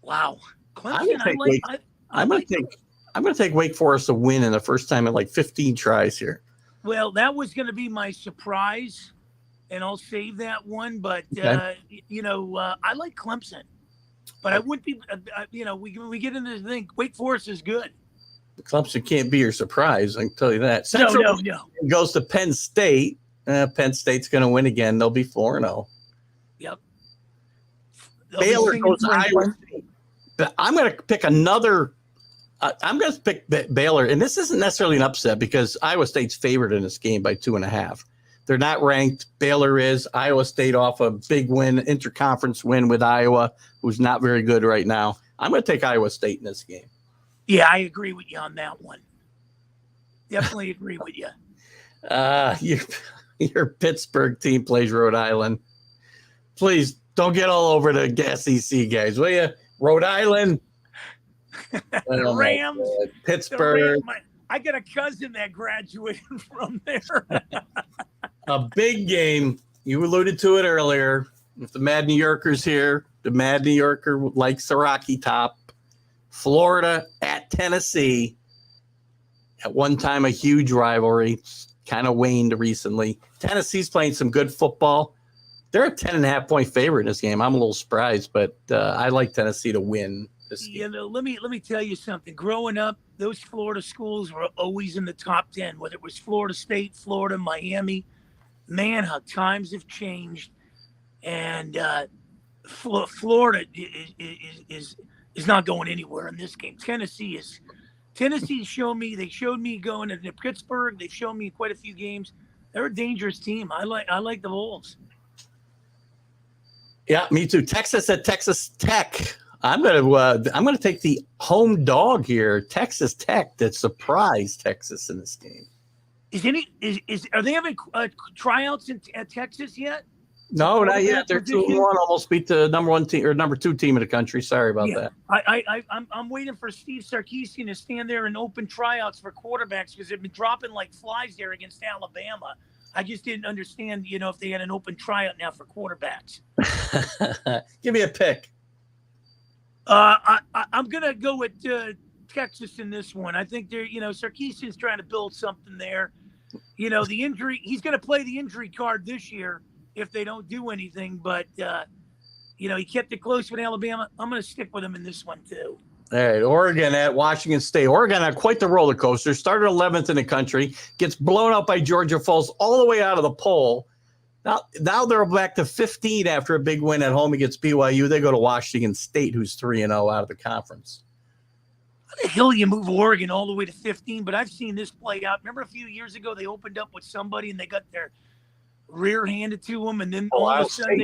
Wow, Clemson. I'm going to take Wake Forest to win in the first time in like 15 tries here. Well, that was going to be my surprise, and I'll save that one. But I like Clemson, but I wouldn't be. We get into the thing. Wake Forest is good. Clemson can't be your surprise. I can tell you that. No. Goes to Penn State. Penn State's going to win again. They'll be 4-0. Yep. Baylor goes to Iowa State. But I'm going to pick another. I'm going to pick Baylor, and this isn't necessarily an upset because Iowa State's favored in this game by 2.5. They're not ranked. Baylor is. Iowa State off a big win, interconference win with Iowa, who's not very good right now. I'm going to take Iowa State in this game. Yeah, I agree with you on that one. Definitely agree with you. Your Pittsburgh team plays Rhode Island. Please don't get all over the SEC guys, will you? Rhode Island. The Rams. Pittsburgh. I got a cousin that graduated from there. A big game. You alluded to it earlier. If the Mad New Yorker's here, the Mad New Yorker likes the Rocky Top. Florida at Tennessee. At one time, a huge rivalry. Kind of waned recently. Tennessee's playing some good football. They're a 10.5-point favorite in this game. I'm a little surprised, but I like Tennessee to win this game. Let me tell you something. Growing up, those Florida schools were always in the top 10, whether it was Florida State, Florida, Miami. Man, how times have changed. And Florida is not going anywhere in this game. Tennessee showed me going to Pittsburgh. They've shown me quite a few games. They're a dangerous team. I like the Wolves. Yeah, me too. Texas at Texas Tech. I'm gonna take the home dog here, Texas Tech, that surprised Texas in this game. Are they having tryouts at Texas yet? No, not yet. They're Position? 2-1, almost beat the number 1 team or number 2 team in the country. Sorry about that. I'm waiting for Steve Sarkisian to stand there and open tryouts for quarterbacks because they've been dropping like flies there against Alabama. I just didn't understand, if they had an open tryout now for quarterbacks. Give me a pick. I'm gonna go with Texas in this one. I think they're, Sarkisian's trying to build something there. The injury, he's going to play the injury card this year if they don't do anything. But, he kept it close with Alabama. I'm going to stick with him in this one, too. All right, Oregon at Washington State. Oregon had quite the roller coaster. Started 11th in the country, gets blown out by Georgia, falls all the way out of the poll. Now they're back to 15 after a big win at home against BYU. They go to Washington State, who's 3-0 out of the conference. How the hell you move Oregon all the way to 15? But I've seen this play out. Remember a few years ago they opened up with somebody and they got their rear handed to them, and then all of a sudden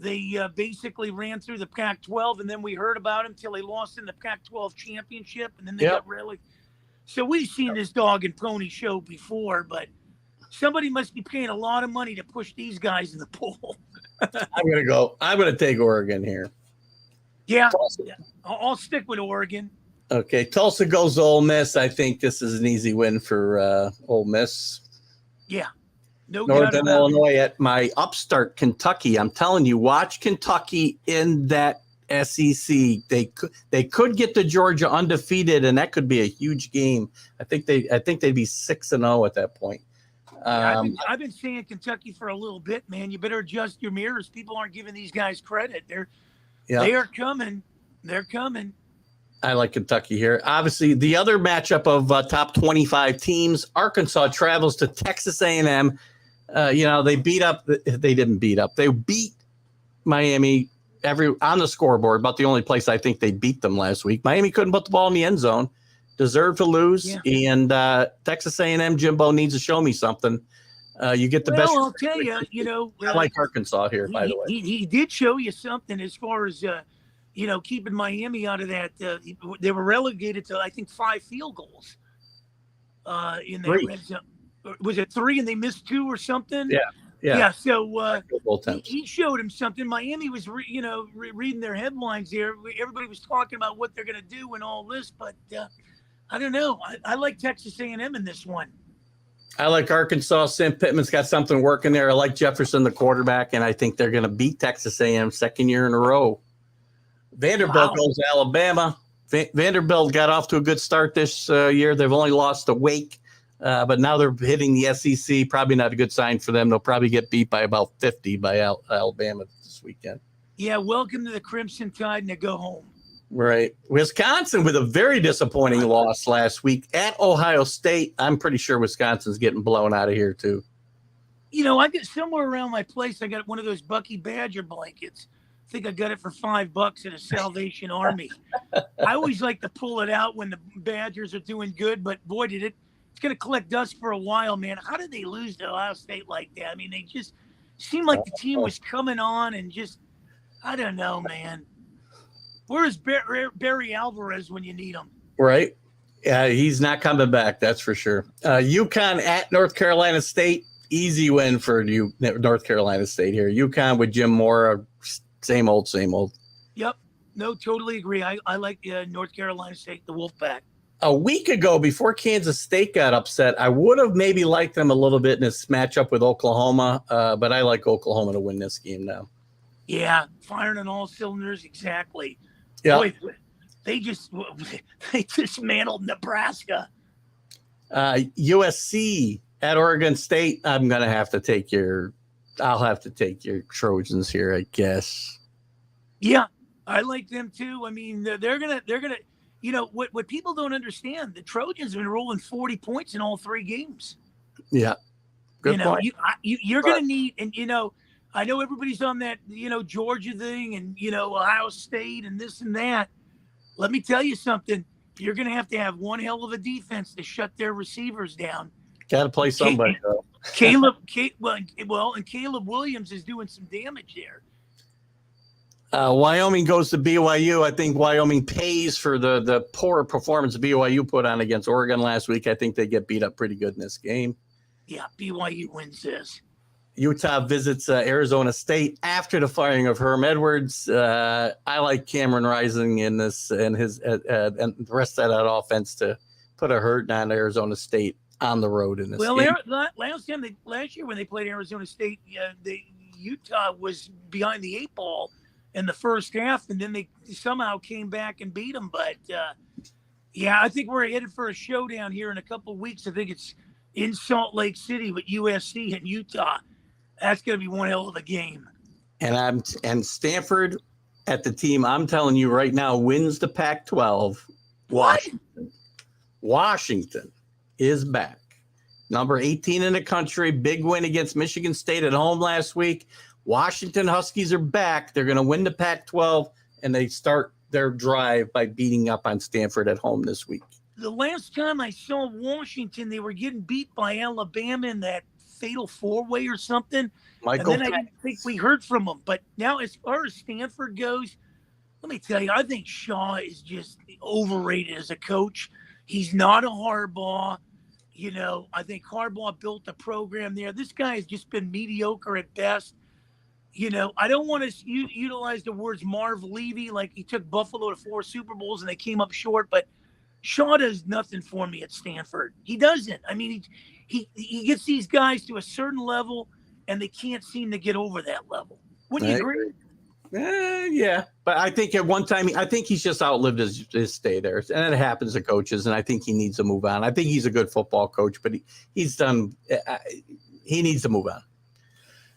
they basically ran through the Pac-12, and then we heard about them until they lost in the Pac-12 championship, and then they got really. So we've seen this dog and pony show before, but somebody must be paying a lot of money to push these guys in the pool. I'm gonna take Oregon here. Yeah, I'll stick with Oregon. Okay, Tulsa goes to Ole Miss. I think this is an easy win for Ole Miss. Yeah. No Northern Illinois at my upstart Kentucky. I'm telling you, watch Kentucky in that SEC. They could get to Georgia undefeated, and that could be a huge game. I think they'd be 6-0 at that point. I've been saying Kentucky for a little bit, man. You better adjust your mirrors. People aren't giving these guys credit. They are coming. They're coming. I like Kentucky here. Obviously, the other matchup of top 25 teams, Arkansas travels to Texas A&M. They beat Miami on the scoreboard, about the only place I think they beat them last week. Miami couldn't put the ball in the end zone. Deserved to lose, and Texas A&M Jimbo needs to show me something. You get the best. I'll tell you, I like Arkansas here, by the way. He did show you something as far as keeping Miami out of that. They were relegated to, I think, 5 field goals. In their red zone. Was it 3 and they missed 2 or something? Yeah. So he showed him something. Miami was, reading their headlines there. Everybody was talking about what they're going to do and all this, but I don't know. I like Texas A&M in this one. I like Arkansas. Sam Pittman's got something working there. I like Jefferson, the quarterback, and I think they're going to beat Texas A&M second year in a row. Vanderbilt goes to Alabama. Vanderbilt got off to a good start this year. They've only lost to Wake, but now they're hitting the SEC. Probably not a good sign for them. They'll probably get beat by about 50 by Alabama this weekend. Yeah, welcome to the Crimson Tide, and to go home. Right. Wisconsin with a very disappointing loss last week at Ohio State. I'm pretty sure Wisconsin's getting blown out of here, too. I got somewhere around my place, I got one of those Bucky Badger blankets. I think I got it for $5 at a Salvation Army. I always like to pull it out when the Badgers are doing good, but boy, it's going to collect dust for a while, man. How did they lose to Ohio State like that? I mean, they just seemed like the team was coming on and just, I don't know, man. Where's Barry Alvarez when you need him? Right. He's not coming back, that's for sure. UConn at North Carolina State. Easy win for North Carolina State here. UConn with Jim Mora, same old. Yep. No, totally agree. I like North Carolina State, the Wolfpack. A week ago, before Kansas State got upset, I would have maybe liked them a little bit in this matchup with Oklahoma, but I like Oklahoma to win this game now. Yeah, firing on all cylinders, exactly. Yeah. Boy, they dismantled Nebraska. USC at Oregon State. I'll have to take your Trojans here, I guess. Yeah, I like them too. I mean, they're gonna. What people don't understand, the Trojans have been rolling 40 points in all 3 games. Yeah, good point. You're gonna need, and I know everybody's on that, Georgia thing and, Ohio State and this and that. Let me tell you something. You're going to have one hell of a defense to shut their receivers down. Got to play somebody, though. And Caleb Williams is doing some damage there. Wyoming goes to BYU. I think Wyoming pays for the poor performance BYU put on against Oregon last week. I think they get beat up pretty good in this game. Yeah, BYU wins this. Utah visits Arizona State after the firing of Herm Edwards. I like Cameron Rising in this and his and the rest of that offense to put a hurt on Arizona State on the road in this game. Last year when they played Arizona State, Utah was behind the 8 ball in the first half, and then they somehow came back and beat them. But I think we're headed for a showdown here in a couple of weeks. I think it's in Salt Lake City with USC and Utah. That's going to be one hell of a game. And Stanford at the team, I'm telling you right now, wins the Pac-12. What? Washington is back. Number 18 in the country. Big win against Michigan State at home last week. Washington Huskies are back. They're going to win the Pac-12, and they start their drive by beating up on Stanford at home this week. The last time I saw Washington, they were getting beat by Alabama in that fatal 4-way or something. And then I didn't think we heard from them. But now as far as Stanford goes, let me tell you, I think Shaw is just overrated as a coach. He's not a Harbaugh. I think Harbaugh built a program there. This guy has just been mediocre at best. I don't want to utilize the words Marv Levy, like he took Buffalo to 4 Super Bowls and they came up short, but Shaw does nothing for me at Stanford. He doesn't. I mean, he gets these guys to a certain level and they can't seem to get over that level. Wouldn't you agree? Yeah, but I think at one time, I think he's just outlived his stay there, and it happens to coaches. And I think he needs to move on. I think he's a good football coach, but he's done. He needs to move on.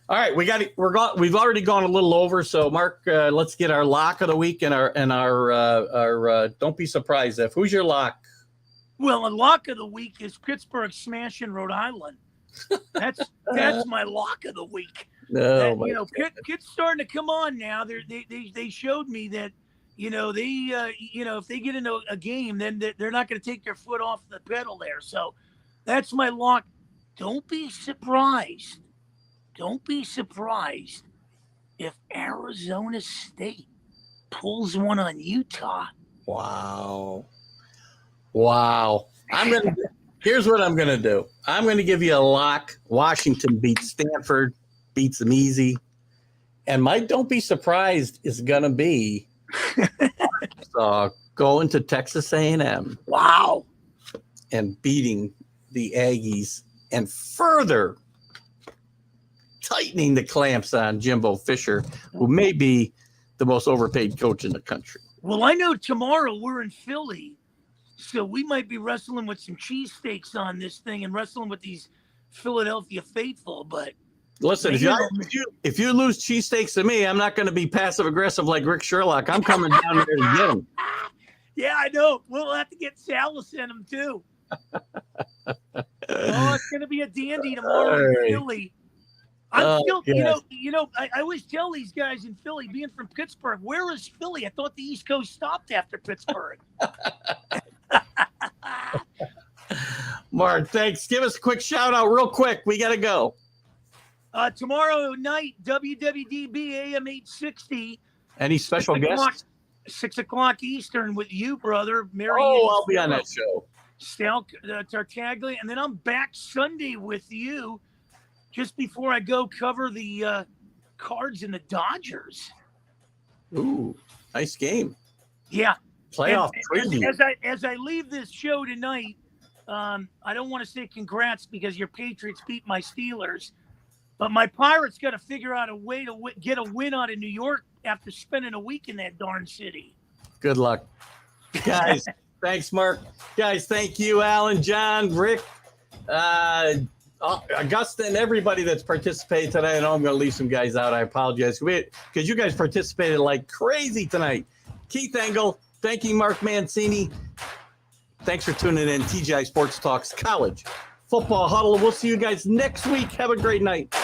All right, we've already gone a little over. So Mark, let's get our lock of the week and our don't be surprised if. Who's your lock? Well, a lock of the week is Pittsburgh smashing Rhode Island. That's my lock of the week. No, Pitt's starting to come on now. They showed me that, if they get into a game, then they're not going to take their foot off the pedal there. So that's my lock. Don't be surprised. Don't be surprised if Arizona State pulls one on Utah. Wow. Here's what I'm gonna do. I'm gonna give you a lock. Washington beats Stanford, beats them easy. And my don't be surprised is gonna be going to Texas A&M. Wow. And beating the Aggies and further tightening the clamps on Jimbo Fisher, who may be the most overpaid coach in the country. Well, I know tomorrow we're in Philly, so we might be wrestling with some cheesesteaks on this thing and wrestling with these Philadelphia faithful. But listen, if you lose cheesesteaks to me, I'm not going to be passive aggressive like Rick Sherlock. I'm coming down there to get them. Yeah, I know. We'll have to get Salas in them too. It's going to be a dandy tomorrow in Philly. I always tell these guys in Philly, being from Pittsburgh, where is Philly? I thought the East Coast stopped after Pittsburgh. Mark, thanks. Give us a quick shout out real quick. We got to go. Tomorrow night, WWDB AM 860. Any special guests? 6 o'clock Eastern with you, brother. I'll be on that show. Stal Tartaglia. And then I'm back Sunday with you just before I go cover the Cards and the Dodgers. Ooh, nice game. Yeah. Playoff preview. As I leave this show tonight, I don't want to say congrats because your Patriots beat my Steelers, but my Pirates got to figure out a way to get a win out of New York after spending a week in that darn city. Good luck. Guys, thanks, Mark. Guys, thank you, Alan, John, Rick, Augusta, and everybody that's participated tonight. I know I'm going to leave some guys out. I apologize because you guys participated like crazy tonight. Keith Engel, thank you, Mark Mancini. Thanks for tuning in. TGI Sports Talks College Football Huddle. We'll see you guys next week. Have a great night.